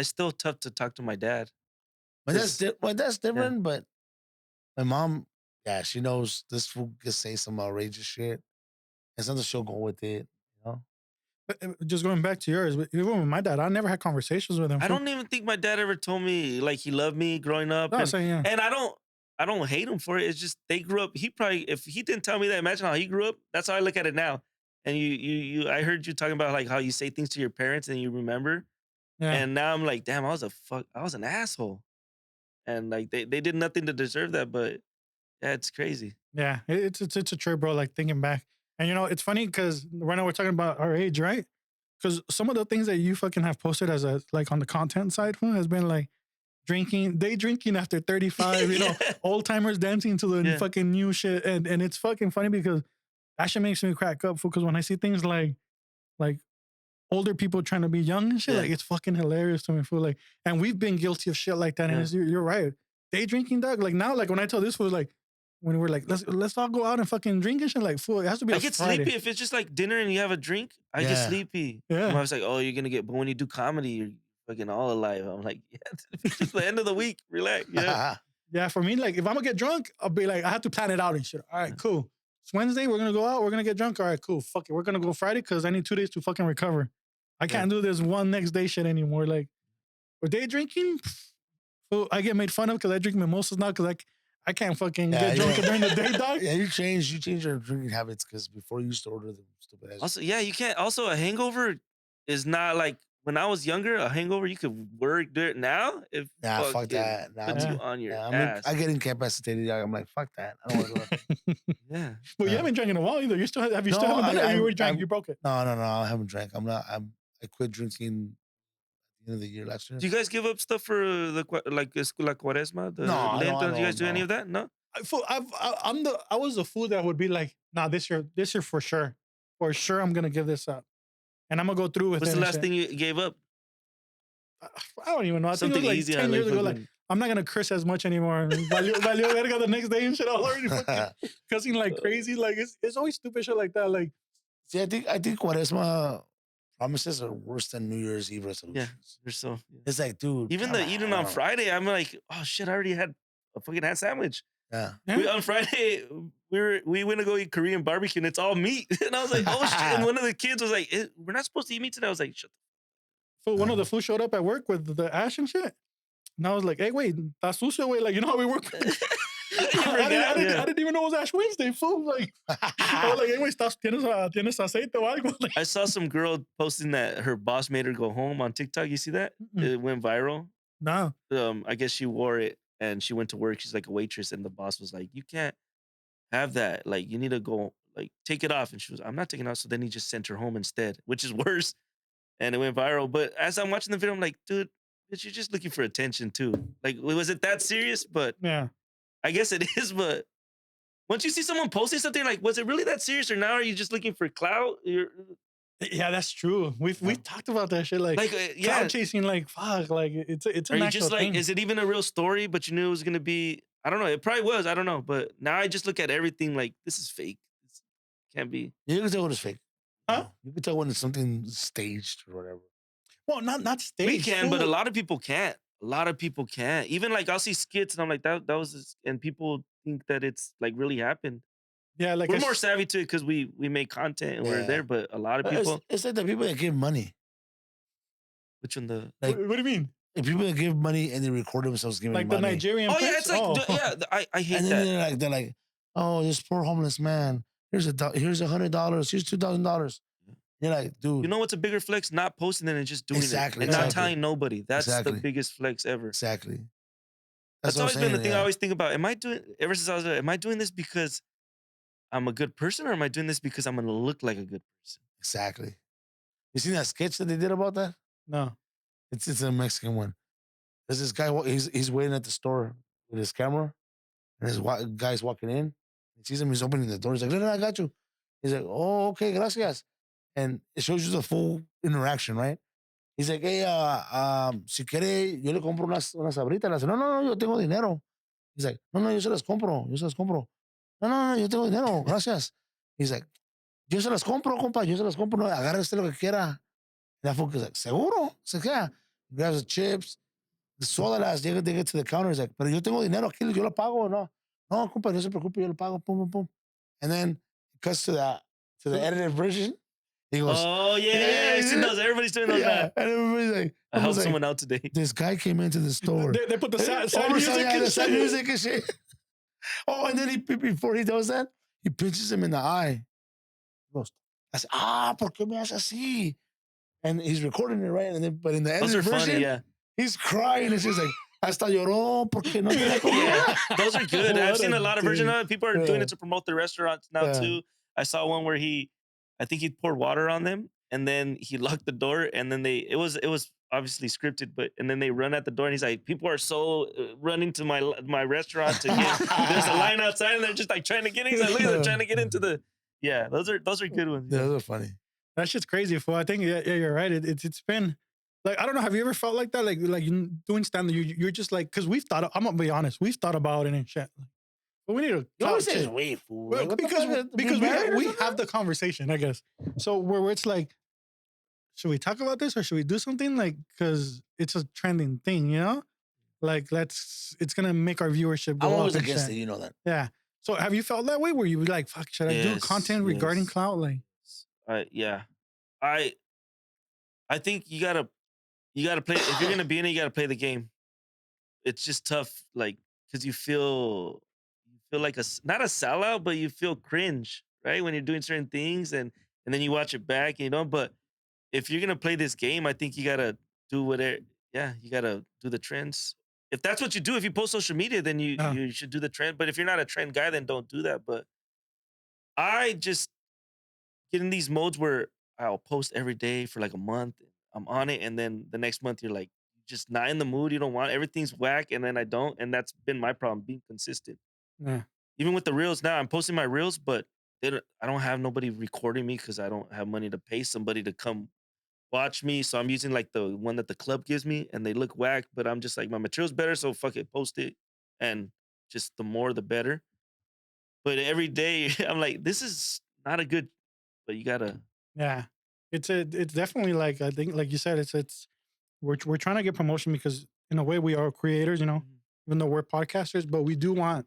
still tough to talk to my dad. But that's different. Yeah. But my mom, yeah, she knows this fool can say some outrageous shit, and sometimes she'll go with it. But just going back to yours, even with my dad, I never had conversations with him. I don't even think my dad ever told me like he loved me growing up. And I don't hate him for it. It's just they grew up. He probably, if he didn't tell me that, imagine how he grew up. That's how I look at it now. And I heard you talking about like how you say things to your parents and you remember. Yeah. And now I'm like, damn, I was an asshole. And like they did nothing to deserve that, but yeah, it's crazy. Yeah, it's a trip, bro. Like thinking back. And it's funny because right now we're talking about our age, right? Because some of the things that you fucking have posted as like on the content side has been like day drinking after 35, old timers dancing to the fucking new shit. And it's fucking funny because that shit makes me crack up, because when I see things like older people trying to be young and shit, like it's fucking hilarious to me, fool. Like, and we've been guilty of shit like that. And you're right. Day drinking, dog. Like now, like when I tell this fool, like, when we're like, let's all go out and fucking drink and shit, like, fool, it has to be I get Friday. sleepy if it's just like dinner and you have a drink. I get sleepy. Yeah. I was like, oh, you're gonna get, but when you do comedy, you're fucking all alive. I'm like, yeah, it's just the end of the week. Relax. Yeah. Yeah, for me, like if I'm gonna get drunk, I'll be like, I have to plan it out and shit. All right, cool. It's Wednesday, we're gonna go out, we're gonna get drunk. All right, cool. Fuck it. We're gonna go Friday because I need 2 days to fucking recover. I can't do this one next day shit anymore. Like, with day drinking, fool, I get made fun of because I drink mimosas now because I can't fucking get drunk during the day, dog. Yeah, you change your drinking habits because before you used to order the stupid ass. Also, you can't. Also, a hangover is not like when I was younger. A hangover, you could work do it now. Fuck that. Puts you on your ass. I get incapacitated. I'm like, fuck that. I don't want to do it. Yeah. Well, you haven't drank in a while either. You still have you still haven't done it? You already drank. You broke it. No. I haven't drank. I quit drinking. End of the year last year. Do you guys give up stuff for la Cuaresma? No, Lent? Do you guys do any of that? No. I was the fool that would be like, nah, this year for sure, I'm gonna give this up, and I'm gonna go through with it. What's the last thing you gave up? I don't even know. I think it was like easy, 10 years ago. Like, I'm not gonna curse as much anymore. Valió verga the next day and shit. I was already fucking cussing like crazy. Like it's always stupid shit like that. Like, see, I think Cuaresma promises are worse than New Year's Eve resolutions. Yeah, they're so. Yeah. It's like, dude. Even the eating on Friday, I'm like, oh shit, I already had a fucking hand sandwich. Yeah. On Friday, we went to go eat Korean barbecue and it's all meat. And I was like, oh shit. And one of the kids was like, we're not supposed to eat meat today. I was like, shut the. So one of the fools showed up at work with the ash and shit. And I was like, hey, wait, that's sushi. Wait, like, you know how we work with I didn't even know it was Ash Wednesday, fool. Like, I was like, hey, wait, ¿tienes aceite o algo? Like, I saw some girl posting that her boss made her go home on TikTok. You see that? It went viral. No. I guess she wore it and she went to work. She's like a waitress, and the boss was like, you can't have that. Like, you need to go, like, take it off. And she was, I'm not taking it off. So then he just sent her home instead, which is worse. And it went viral. But as I'm watching the video, I'm like, dude, But you're just looking for attention too. Like, was it that serious? But Yeah. I guess it is. But once you see someone posting something, like, was it really that serious, or now are you just looking for clout? Yeah, that's true. We've talked about that shit, like cloud chasing, like fuck, like it's Are an you actual just like, thing. is it even a real story? But you knew it was gonna be. I don't know. It probably was. I don't know. But now I just look at everything like this is fake. This can't be. You can tell when it's fake. Huh? You can tell when it's something staged or whatever. Well, not staged. We can, but a lot of people can't. A lot of people can't. Even like I'll see skits and I'm like that was, and people think that it's like really happened. Yeah, like we're more savvy to it because we make content and we're there. But a lot of people, it's like the people that give money. Which one the? Like, what do you mean? If people that give money and they record themselves giving like money. the Nigerian. Oh yeah, it's like I hate and that. Then they're like, oh, this poor homeless man. Here's $100. Here's $2,000. You're like, dude. You know what's a bigger flex? Not posting it and just doing it. And not telling nobody. That's the biggest flex ever. Exactly. That's always been the thing I always think about. Ever since I was am I doing this because I'm a good person, or am I doing this because I'm gonna look like a good person? Exactly. You seen that sketch that they did about that? No. It's a Mexican one. There's this guy, he's waiting at the store with his camera, and this guy's walking in. He sees him, he's opening the door. He's like, no, I got you. He's like, oh, okay, gracias. And it shows you the full interaction, right? He's like, hey, si quiere, yo le compro unas sabritas. Le dice, no, yo tengo dinero. He's like, no, yo se las compro. No, yo tengo dinero, gracias. He's like, yo se las compro, compa, yo se las compro. No, agarre usted lo que quiera. And that fool is like, ¿seguro? Se queda. Grabs the chips, the sodas, they get to the counter. He's like, pero yo tengo dinero aquí, yo lo pago, no. No, compa, no se preocupe, yo lo pago, pum. And then it cuts to the edited version. He goes, oh, yeah. I seen those. Everybody's doing those now. And everybody's like, I helped someone out today. This guy came into the store. They put the sad music and shit. Oh, and then before he does that, he pinches him in the eye. He goes, ¿por qué me haces así? And he's recording it, right? And then, but in the edited version, funny, yeah. He's crying. It's just like, hasta lloró porque no me la comí. Yeah, those are good. I've seen a lot of versions of it. People are doing it to promote their restaurants now too. I saw one where I think he poured water on them, and then he locked the door, and then it was obviously scripted, and then they run at the door, and he's like, people are so running to my restaurant to get. There's a line outside, and they're just like trying to get in. He's like, look, they're trying to get into the. Yeah, those are good ones. Yeah, those are funny. That shit's crazy, fool. I think yeah, you're right. It's been like, I don't know. Have you ever felt like that? Like you doing stand-up, you're just like, because I'm gonna be honest, we've thought about it and shit. But we need to. You always say wait, fool. Because we have the conversation, I guess. So where it's like, should we talk about this or should we do something? Like, because it's a trending thing, you know? Like, it's gonna make our viewership go up. I'm always against it, you know that. Yeah. So have you felt that way? Where you were like, fuck, should I do content regarding clout? Like, yeah. I think you gotta play. If you're gonna be in it, you gotta play the game. It's just tough, like, because you feel like not a sellout, but you feel cringe, right? When you're doing certain things, and then you watch it back, you know. But if you're gonna play this game, I think you gotta do whatever. Yeah, you gotta do the trends. If that's what you do, if you post social media, then you should do the trend. But if you're not a trend guy, then don't do that. But I just get in these modes where I'll post every day for like a month. I'm on it, and then the next month you're like just not in the mood. You don't want everything's whack, and then I don't, and that's been my problem, being consistent. Yeah. Even with the reels now, I'm posting my reels, but I don't have nobody recording me because I don't have money to pay somebody to come watch me. So I'm using like the one that the club gives me, and they look whack, but I'm just like, my material's better, so fuck it, post it, and just the more the better. But every day I'm like, this is not a good, but you gotta. Yeah, it's definitely, like, I think, like you said, it's we're trying to get promotion because in a way we are creators, you know, even though we're podcasters, but we do want,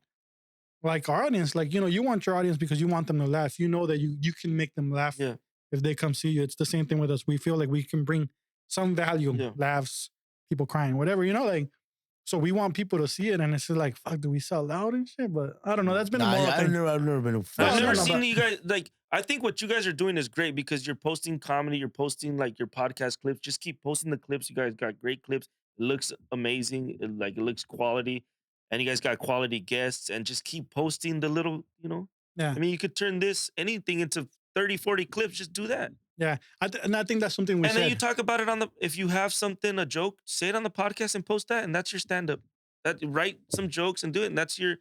like, our audience, like, you know, you want your audience because you want them to laugh. You know that you can make them laugh if they come see you. It's the same thing with us. We feel like we can bring some value, laughs, people crying, whatever, you know, like. So we want people to see it, and it's like, fuck, do we sell out and shit? But I don't know. That's been a moral thing. I've never been. I've never seen you guys, like, I think what you guys are doing is great because you're posting comedy, you're posting like your podcast clips. Just keep posting the clips. You guys got great clips. It looks amazing. It looks quality, and you guys got quality guests. And just keep posting the little, you know. Yeah. I mean, you could turn anything into 30, 40 clips. Just do that. Yeah, and I think that's something we and said. then you talk about it if you have something, a joke, say it on the podcast and post that, and that's your stand-up. Write some jokes and do it, and that's your.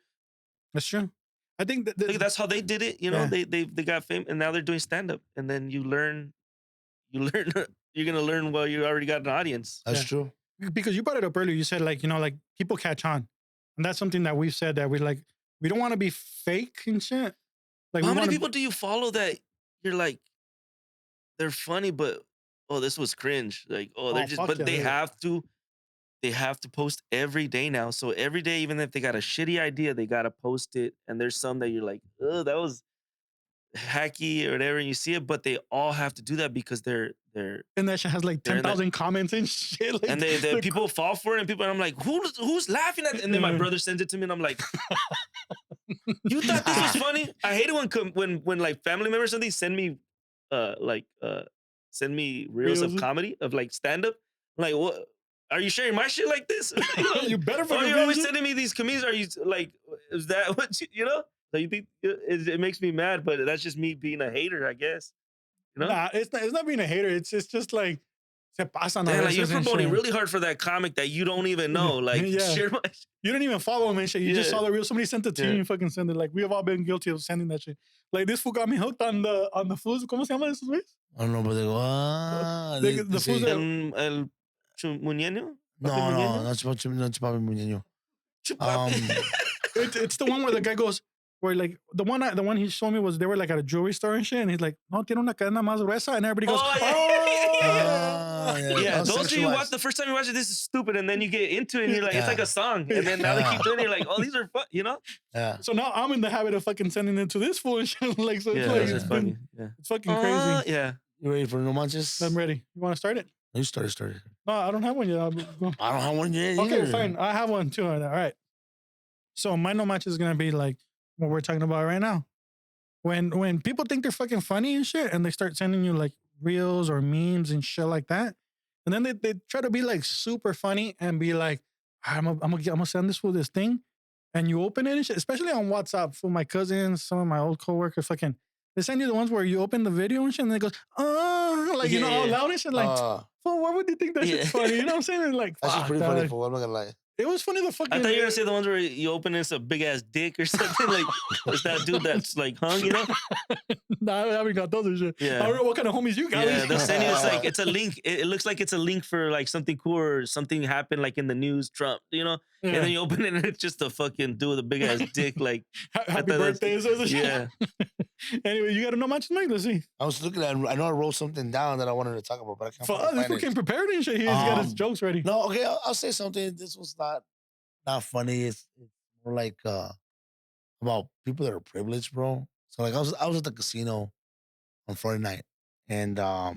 That's true. I think That's how they did it. You know, they got fame, and now they're doing stand-up, and then you learn. You're gonna learn while you already got an audience. That's true. Because you brought it up earlier. You said like people catch on, and that's something that we've said that we don't want to be fake and shit. Like, how many people do you follow that you're like, they're funny, but this was cringe. Like, they're just, but they have to post every day now. So every day, even if they got a shitty idea, they gotta post it. And there's some that you're like, oh, that was hacky or whatever, and you see it, but they all have to do that because they're and that shit has like 10,000 comments and shit. Like, and they people fall for it, and people, and I'm like, who's laughing at it? And then my brother sends it to me, and I'm like, you thought this was funny? I hate it when like family members or something send me send me reels of comedy of like stand up. Like, what? Are you sharing my shit like this? You better. Or you're always sending me these comedians. Are you like? Is that what you know? So you think it makes me mad, but that's just me being a hater, I guess. You know? Nah, it's not being a hater. It's just like se pasan. Damn, like you're promoting really hard for that comic that you don't even know. Like, share my. You don't even follow him and shit. You just saw the reel. Somebody sent it to you and you fucking send it. Like, we have all been guilty of sending that shit. Like, this fool got me hooked on the fools. ¿Cómo se llama esos güeyes? I don't know, but they go, the fools that... El Muñeño? No, not Chupapi Muñeño. It's the one where the guy goes, where like the one he showed me was they were like at a jewelry store and shit, and he's like, no, tiene una cadena más gruesa, and everybody goes, those of you watch the first time you watch it, this is stupid, and then you get into it and you're like, it's like a song, and then now they keep doing it, you're like, oh, these are fun, you know? Yeah. So now I'm in the habit of fucking sending it to this fool and shit. Like, so it's funny. It's fucking crazy. Yeah. You ready for no manches? I'm ready. You want to start it? You started. No, I don't have one yet. I don't have one yet. Okay, fine. I have one too. All right. So my no match is gonna be like what we're talking about right now. When people think they're fucking funny and shit, and they start sending you like reels or memes and shit like that, and then they try to be like super funny and be like, I'm gonna send this for this thing, and you open it and shit, especially on WhatsApp. For my cousins, some of my old coworkers, fucking, they send you the ones where you open the video and shit, and it goes, like all loud and shit, like, why would you think that shit's funny? You know what I'm saying? Like, that's just pretty funny. I'm not gonna lie. It was funny. The fucking. I thought you were gonna say the ones where you open it's a big ass dick or something. Like, it's that dude that's like hung, you know? Nah, I haven't got those and shit. Yeah. I don't know what kind of homies you got. Yeah, they'll send you. It's like it's a link. It looks like it's a link for like something cool or something happened like in the news. Trump, you know? Yeah. And then you open it and it's just a fucking dude with a big ass dick. Like, happy birthday. Yeah. Anyway, you got to know much, Mike. Let's see. I was looking at. I know I wrote something down that I wanted to talk about, but I can't. This fool came prepared and shit. He's got his jokes ready. No, okay. I'll say something. This was not funny. It's more like about people that are privileged, bro. So like I was at the casino on Friday night, and I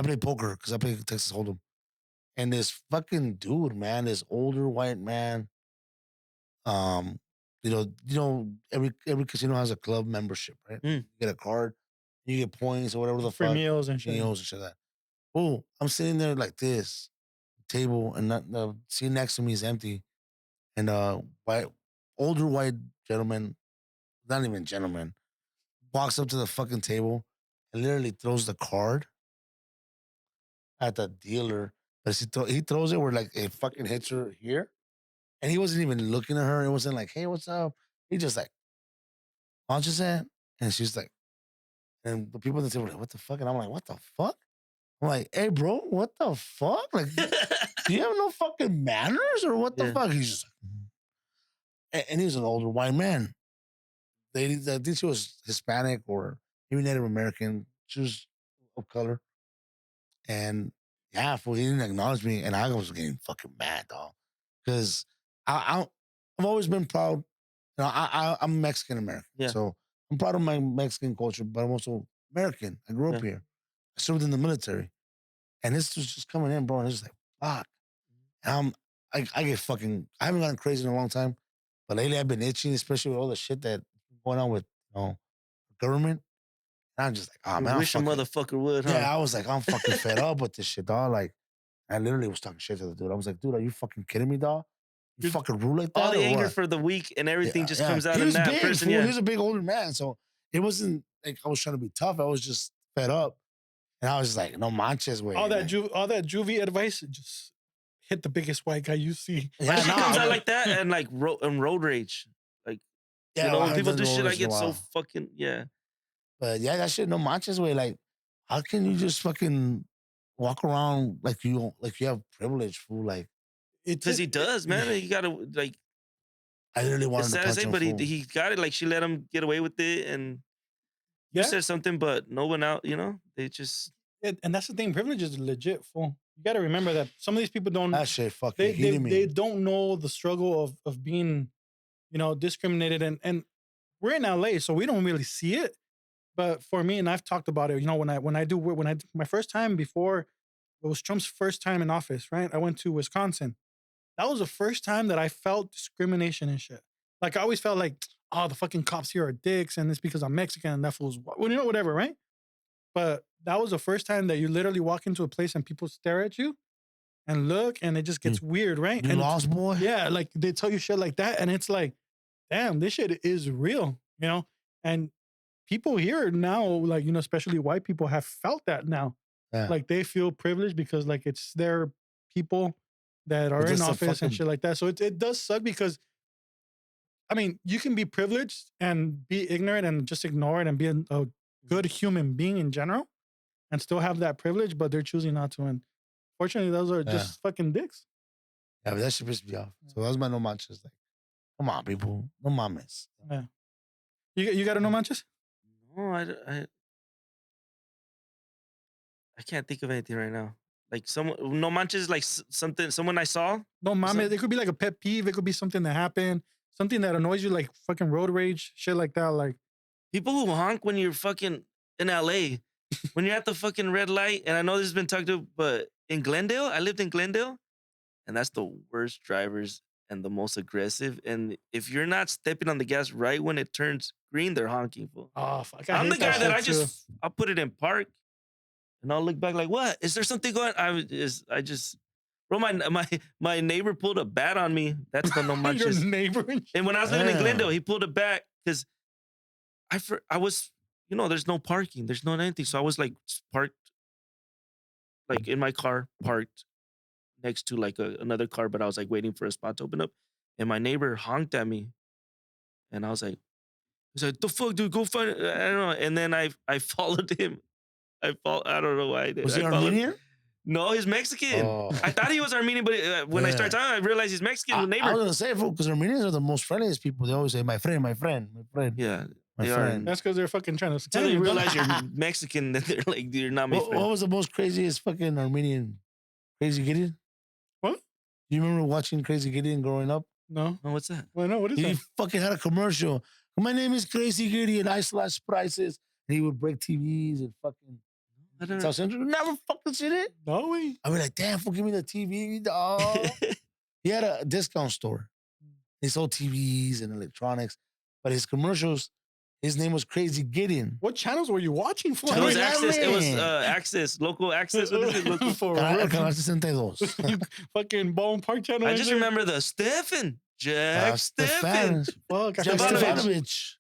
played poker because I played Texas Hold'em, and this fucking dude, man, this older white man, you know, every casino has a club membership, right? You get a card, you get points or whatever the free fuck, meals and shit. Like that. Oh, I'm sitting there like this. Table and the seat next to me is empty, and older white gentleman, not even gentleman, walks up to the fucking table and literally throws the card at the dealer. But he throws it where like it fucking hits her here, and he wasn't even looking at her. It wasn't like, hey, what's up? He just like, how much is that? And she's like, and the people at the table were like, what the fuck? And I'm like, what the fuck? I'm like, hey, bro, what the fuck? Like, do you have no fucking manners or what the fuck? He's just like, and he's an older white man. I think she was Hispanic or maybe Native American. She was of color. And yeah, he didn't acknowledge me. And I was getting fucking mad, dog. Because I've always been proud. You know, I'm Mexican American. Yeah. So I'm proud of my Mexican culture, but I'm also American. I grew up here. I served in the military. And this was just coming in, bro. And it's just like, fuck. And I get fucking, I haven't gotten crazy in a long time. But lately I've been itching, especially with all the shit that's going on with, you know, government. And I'm just like, oh, man. I wish a motherfucker would, huh? Yeah, I was like, I'm fucking fed up with this shit, dog. Like, I literally was talking shit to the dude. I was like, dude, are you fucking kidding me, dog? You fucking rule like that? All the anger for the week and everything just comes out in that person. He was a big older man. So it wasn't like I was trying to be tough. I was just fed up. And I was just like, no manches, way. All that Juvi advice just hit the biggest white guy you see. Yeah, she comes out like that and like road rage. Like, you know, when people do shit, I get so fucking, But yeah, that shit, no manches, way. Like, how can you just fucking walk around like you have privilege, fool? Like, because he does, man. He gotta like. I literally wanted to punch him, but he got it. Like she let him get away with it, and you said something, but no one out. You know, they just. And that's the thing. Privilege is legit, fool. You got to remember that some of these people don't. That shit fucking me. They don't know the struggle of being, you know, discriminated, and we're in LA, so we don't really see it. But for me, and I've talked about it, you know, my first time before, it was Trump's first time in office, right? I went to Wisconsin. That was the first time that I felt discrimination and shit. Like I always felt like, oh, the fucking cops here are dicks, and it's because I'm Mexican, and that fool's, well, you know, whatever, right? But that was the first time that you literally walk into a place and people stare at you and look, and it just gets weird, right? You and lost, boy? Yeah, like they tell you shit like that, and it's like, damn, this shit is real, you know? And people here now, like, you know, especially white people have felt that now. Yeah. Like they feel privileged because like it's their people that are in office and shit like that. So it does suck because, I mean, you can be privileged and be ignorant and just ignore it and be a good human being in general and still have that privilege, but they're choosing not to. And fortunately, those are just fucking dicks. Yeah, but that shit pissed me off. So that was my no manches. Like, come on, people. No mames. Yeah. You got a no manches? No, I can't think of anything right now. Like no manches, like someone I saw. No mames. It could be like a pet peeve. It could be something that happened. Something that annoys you, like fucking road rage, shit like that. Like people who honk when you're fucking in LA, when you're at the fucking red light. And I know this has been talked about, but in Glendale, I lived in Glendale, and that's the worst drivers and the most aggressive. And if you're not stepping on the gas right when it turns green, they're honking. Oh fuck! I'm the guy that I'll put it in park, and I'll look back like, what? Is there something going? I just. Bro, my neighbor pulled a bat on me. That's the no manches. Your neighbor? And when I was living in Glendale, he pulled it back because I was, you know, there's no parking. There's no anything. So I was like parked, like in my car, parked next to like another car, but I was like waiting for a spot to open up. And my neighbor honked at me. And I was like, he's like, the fuck, dude, go find it. I don't know. And then I followed him. I don't know why I did. Was he Armenian? No, he's Mexican. Oh. I thought he was Armenian, but when I started talking, I realized he's Mexican. The neighbor. I was gonna say, because Armenians are the most friendliest people. They always say, my friend, my friend, my friend. Yeah, my friend. That's because they're fucking trying to. Until they realize you're Mexican, then they're like, you're not my friend. What was the most craziest fucking Armenian? Crazy Gideon? What? Do you remember watching Crazy Gideon growing up? No. Oh, what's that? Well, no, what is that? He fucking had a commercial. My name is Crazy Gideon. I slash prices. And he would break TVs and fucking. South Central, never fucking seen it. No way. I was like, damn, give me the TV, dog. He had a discount store. He sold TVs and electronics, but his commercials, his name was Crazy Gideon. What channels were you watching for? It was Access. It was Access, local Access. What is it? Local for Canal 62. Fucking Bone Park channel. I just remember the Stefan. Jack Stefan. Fuck, Jack Stefanovich.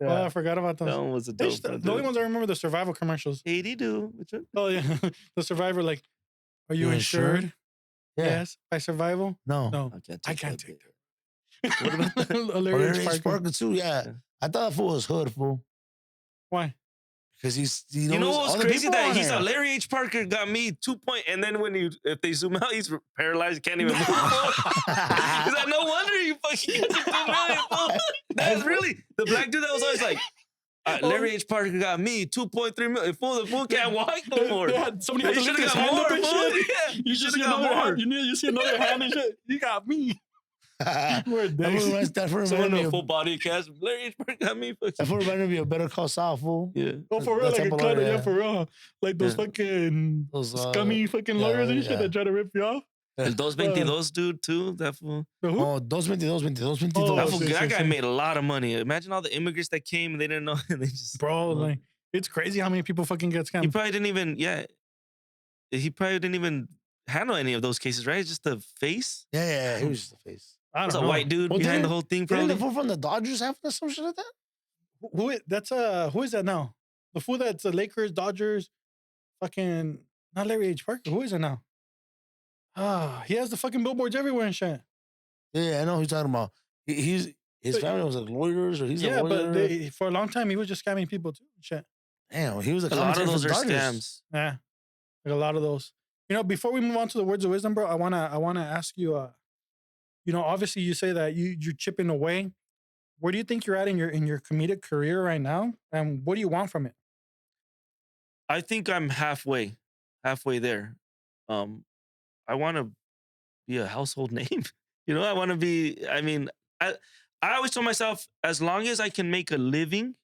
Yeah. Oh, I forgot about those. That one was a dope. The only ones I remember the survival commercials. 82. Oh yeah, the survivor. Like, are you insured? Yeah. Yes. By survival? No. I can't take that. What about that? Hilarious Parker too. Yeah. I thought that fool was hood, fool. Why? Because he's you know what was crazy that he saw Larry H. Parker got me 2 point, and then if they zoom out, he's paralyzed, can't even move. He's like, no wonder you fucking got 2 million. That's really the black dude that was always like, Larry H. Parker got me 2.3 million. The fool can't walk no more. Somebody should have got more. Yeah, you should have got more. You see another hand and shit. You got me. Someone in a full body cast. Larry H. Parker got me. That fool reminded me of Better Call Saul, fool. Yeah. Oh, for real, like a cutter, yeah, for real. Like those fucking scummy fucking lawyers and shit that try to rip you off. El 222 dude too. That fool. Oh, 222. That guy made a lot of money. Imagine all the immigrants that came and they didn't know. And they just like it's crazy how many people fucking get scammed. He probably didn't even handle any of those cases, right? Just the face. Yeah, he was just the face. I don't know. A white dude behind the whole thing. Didn't the fool from the Dodgers have some shit like that? Who is that now? The fool that's the Lakers, Dodgers, fucking not Larry H. Parker. Who is it now? He has the fucking billboards everywhere and shit. Yeah, I know who you're talking about. His family was like lawyers, or he's a lawyer. But for a long time he was just scamming people too. Shit. Damn, he was a lot of those are scams. Yeah, like a lot of those. You know, before we move on to the words of wisdom, bro, I wanna ask you. You know, obviously you say that you're chipping away. Where do you think you're at in your comedic career right now, and what do you want from it? I think I'm halfway there. I want to be a household name. You know, I want to be. I mean, I always told myself, as long as I can make a living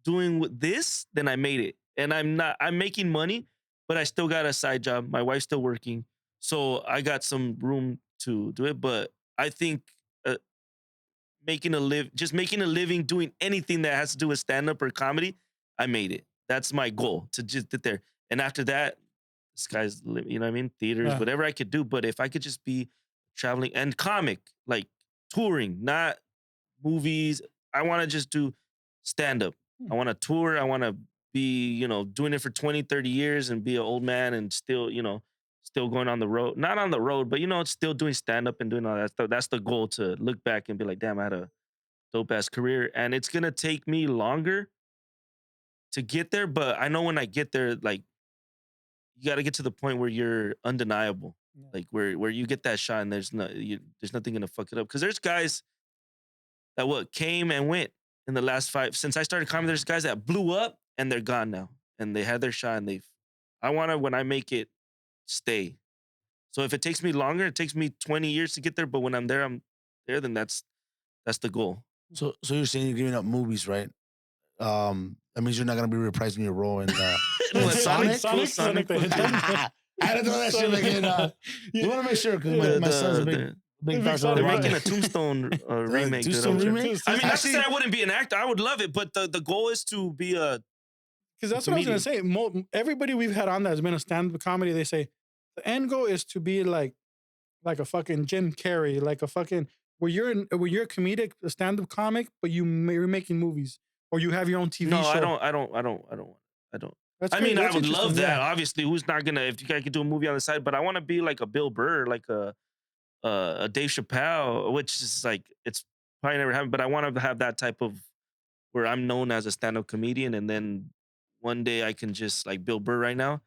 doing this, then I made it. And I'm making money, but I still got a side job. My wife's still working, so I got some room to do it. But I think making a living doing anything that has to do with stand up or comedy, I made it. That's my goal, to just get there. And after that, sky's the limit. You know what I mean? Theaters, whatever I could do. But if I could just be traveling and comic, like touring, not movies. I want to just do stand up. I want to tour. I want to be, doing it for 20, 30 years and be an old man and still, still going on the road. Not on the road, but, still doing stand up and doing all that stuff. That's the goal, to look back and be like, damn, I had a dope ass career. And it's going to take me longer to get there. But I know when I get there, like, you got to get to the point where you're undeniable. Yeah. Like where you get that shot and there's nothing going to fuck it up. Because there's guys that came and went in the last 5, since I started comedy, there's guys that blew up and they're gone now. And they had their shot and I want to, when I make it, stay. So if it takes me longer, it takes me 20 years to get there. But when I'm there, then that's the goal. So you're saying you're giving up movies, right? That means you're not going to be reprising your role in Sonic. I had to throw that shit like in. You want to make sure, because my son's a big fan. They're making a Tombstone remake. Tombstone remake? I mean, not to say I wouldn't be an actor. I would love it, but the goal is to be a. Because that's what I was gonna say. Everybody we've had on that has been a stand-up comedy. They say the end goal is to be like a fucking Jim Carrey, like a fucking where you're a comedic stand-up comic, but you're making movies or you have your own TV show. No, I don't. I mean, I would love that. Obviously, who's not gonna? If you guys could do a movie on the side, but I want to be like a Bill Burr, like a Dave Chappelle, which is like, it's probably never happened. But I want to have that type of where I'm known as a stand-up comedian, and then one day I can just, like Bill Burr right now,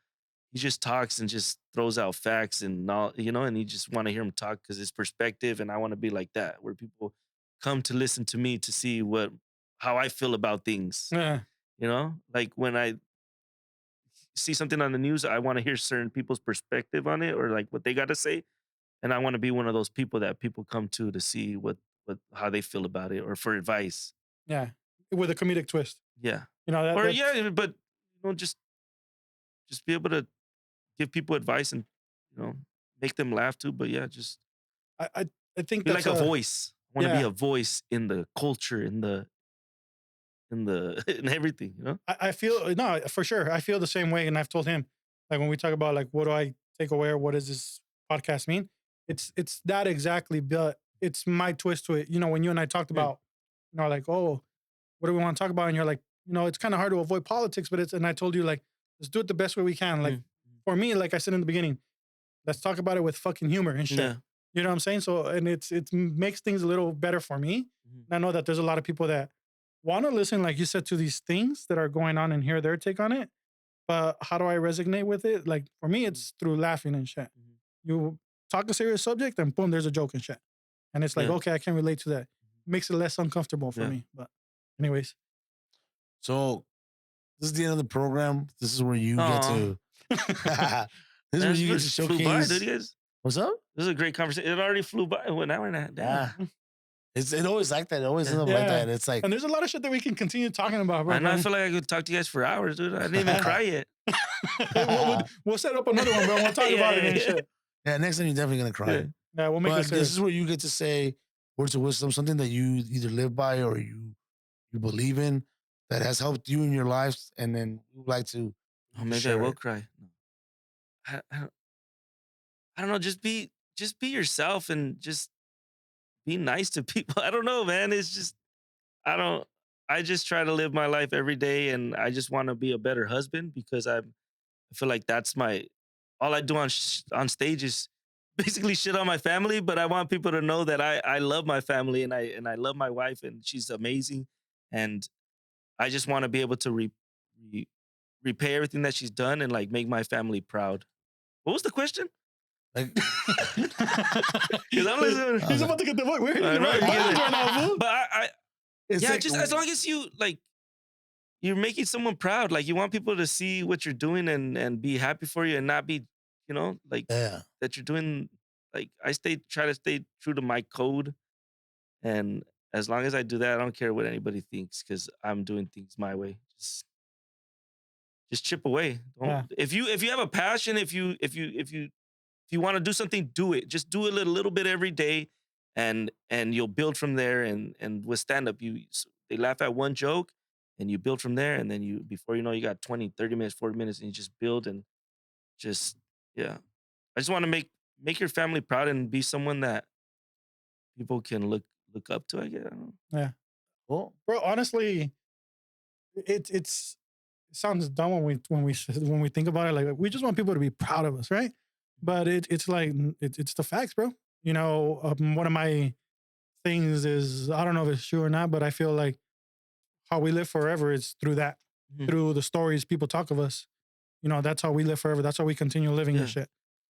he just talks and just throws out facts and all, and you just want to hear him talk because his perspective, and I want to be like that, where people come to listen to me to see how I feel about things. Yeah. Like when I see something on the news, I want to hear certain people's perspective on it or like what they got to say. And I want to be one of those people that people come to see how they feel about it or for advice. Yeah. With a comedic twist. Yeah. But just be able to give people advice and, make them laugh too. But yeah, just I think be like a voice. I want to be a voice in the culture, in everything, I feel, no, for sure. I feel the same way. And I've told him, like, when we talk about like, what do I take away or what does this podcast mean? It's that exactly, but it's my twist to it. When you and I talked about, like, oh, what do we want to talk about? And you're like, it's kind of hard to avoid politics, but and I told you, like, let's do it the best way we can. Like, for me, like I said in the beginning, let's talk about it with fucking humor and shit. Yeah. You know what I'm saying? So, and it makes things a little better for me. And I know that there's a lot of people that want to listen, like you said, to these things that are going on and hear their take on it. But how do I resonate with it? Like, for me, it's through laughing and shit. You talk a serious subject and boom, there's a joke and shit. And it's like, okay, I can relate to that. It makes it less uncomfortable for me. But anyways. So this is the end of the program. This is where you get to. This is where you get to showcase. What's up? This is a great conversation. It already flew by. Well, now we're not. Yeah. It always like that. It always ends up like that. It's like, and there's a lot of shit that we can continue talking about, bro. I feel like I could talk to you guys for hours, dude. I didn't even cry yet. We'll set up another one, bro. We'll talk about it and shit. Yeah, next time you're definitely gonna cry. Yeah, we'll make it. This is where you get to say words of wisdom, something that you either live by or you believe in that has helped you in your lives, and then you like to. Oh, maybe I will cry. I don't know. Just be yourself and just be nice to people. I don't know, man. It's just I just try to live my life every day, and I just want to be a better husband because I feel like that's all I do on stage is basically shit on my family, but I want people to know that I love my family and I love my wife and she's amazing, and I just want to be able to repay everything that she's done and like make my family proud. What was the question? Like, He's about to get the vote. We're hitting the right buttons right now, fool. But yeah, like, just as long as you like, you're making someone proud. Like you want people to see what you're doing and be happy for you and not be, like that you're doing. Like I try to stay true to my code, and as long as I do that, I don't care what anybody thinks because I'm doing things my way. Just chip away. If you have a passion, if you want to do something, do it. Just do it a little bit every day, and you'll build from there. And with stand up, they laugh at one joke, and you build from there. And then before you know, you got 20, 30 minutes, 40 minutes, and you just build and just I just want to make your family proud and be someone that people can look up to. I guess. I don't know. Yeah. Well, bro, honestly, it sounds dumb when we think about it. Like we just want people to be proud of us, right? But it's like it's the facts, bro. One of my things is, I don't know if it's true or not, but I feel like how we live forever is through that, through the stories people talk of us. That's how we live forever. That's how we continue living this shit.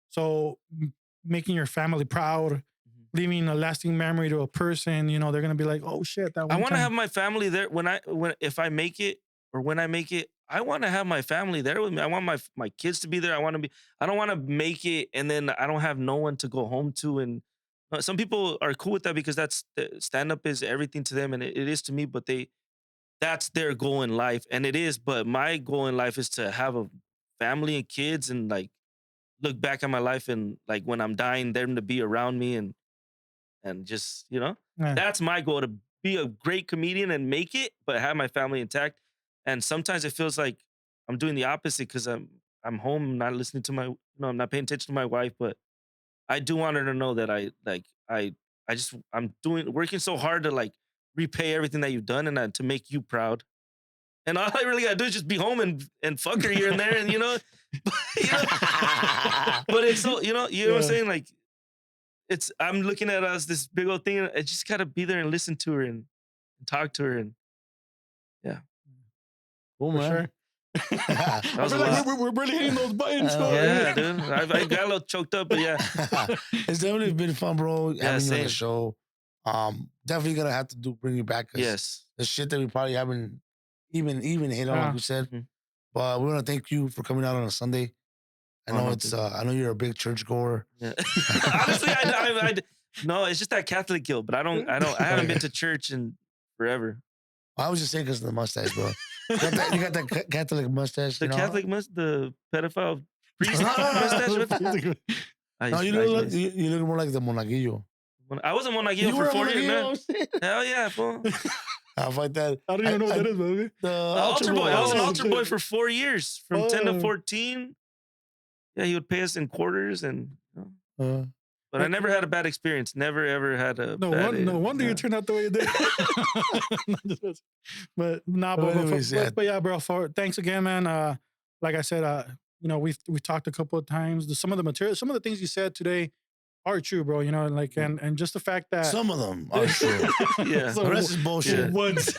So making your family proud, leaving a lasting memory to a person, they're gonna be like, oh shit, that one I want to time. have my family there if I make it or when I make it. I want to have my family there with me. I want my kids to be there. I don't want to make it and then I don't have no one to go home to. And some people are cool with that because stand up is everything to them, and it is to me. But that's their goal in life, and it is. But my goal in life is to have a family and kids, and like look back at my life and like when I'm dying, them to be around me and just that's my goal, to be a great comedian and make it, but have my family intact. And sometimes it feels like I'm doing the opposite because I'm home, not listening to I'm not paying attention to my wife, but I do want her to know that I'm working so hard to like repay everything that you've done and to make you proud. And all I really gotta do is just be home and fuck her here and there, and but it's so you know what I'm saying, like. I'm looking at us this big old thing. I just gotta be there and listen to her and talk to her, and cool, man. Sure. I feel like we're really hitting those buttons. Yeah, dude. I got a little choked up, but yeah, it's definitely been fun, bro. Yeah, having you on same. the show. Definitely gonna have to bring you back. Yes. The shit that we probably haven't even hit on, like you said. Mhm. But we want to thank you for coming out on a Sunday. I know I know you're a big church goer. Yeah. Honestly, no, it's just that Catholic guilt. But I haven't been to church in forever. I was just saying because of the mustache, bro. You got that Catholic mustache. The Catholic the pedophile priest mustache. No, you look more like the monaguillo. I was a monaguillo for 4 years, man. Hell yeah, bro. I'll fight that. I don't even know what that is, baby. The altar boy. I was an altar boy for 4 years, from 10 to 14. Yeah, he would pay us in quarters, and but I never had a bad experience. Never ever had a no wonder you turned out the way you did. But yeah, bro. Thanks again, man. Like I said, we've talked a couple of times. Some of the things you said today are true, bro. And just the fact that some of them are true. Yeah, the rest is bullshit. Once,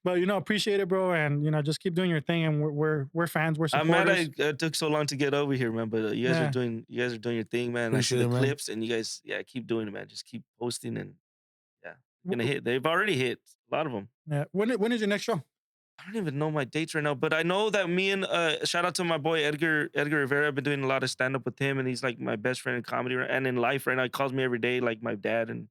but appreciate it, bro. And just keep doing your thing. And we're fans. We're supporters. I'm mad I took so long to get over here, man. But you guys are doing your thing, man. Appreciate I see the it, clips, and you guys, keep doing it, man. Just keep posting, and gonna hit. They've already hit a lot of them. Yeah. When is your next show? I don't even know my dates right now, but I know that me and shout out to my boy Edgar Rivera. I've been doing a lot of stand up with him, and he's like my best friend in comedy and in life right now. He calls me every day like my dad, and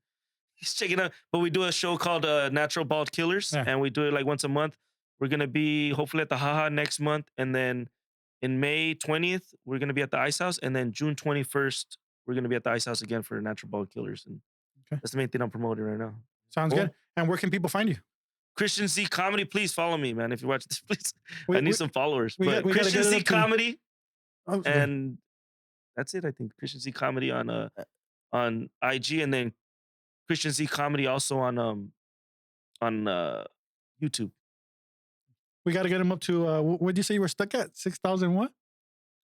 he's checking out. But we do a show called Natural Bald Killers, and we do it like once a month. We're gonna be hopefully at the Haha next month, and then in May 20th we're gonna be at the Ice House, and then June 21st we're gonna be at the Ice House again for Natural Bald Killers, and that's the main thing I'm promoting right now. Sounds good. And where can people find you? Christain Z Comedy, please follow me, man. If you watch this, please. I need some followers. But Christain Z Comedy, and that's it. I think Christain Z Comedy on IG, and then Christain Z Comedy also on YouTube. We got to get him up to, what did you say you were stuck at? 6,000 what?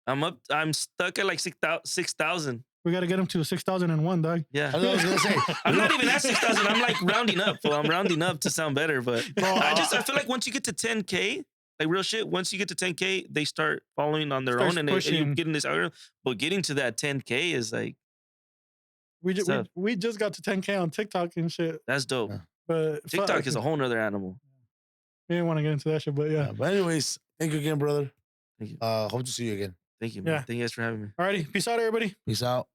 I'm stuck at like 6,000. We got to get him to 6,001, dog. Yeah. I was gonna say. I'm not even at 6,000. I'm like rounding up. Fool. I'm rounding up to sound better, but I feel like once you get to 10K, like real shit, once you get to 10K, they start following on their own and you get in this algorithm. But getting to that 10K is like, we just got to 10K on TikTok and shit. That's dope. Yeah. But TikTok is a whole nother animal. We didn't want to get into that shit, but yeah. But anyways, thank you again, brother. Thank you. Hope to see you again. Thank you, man. Yeah. Thank you guys for having me. Alrighty. Peace out, everybody. Peace out.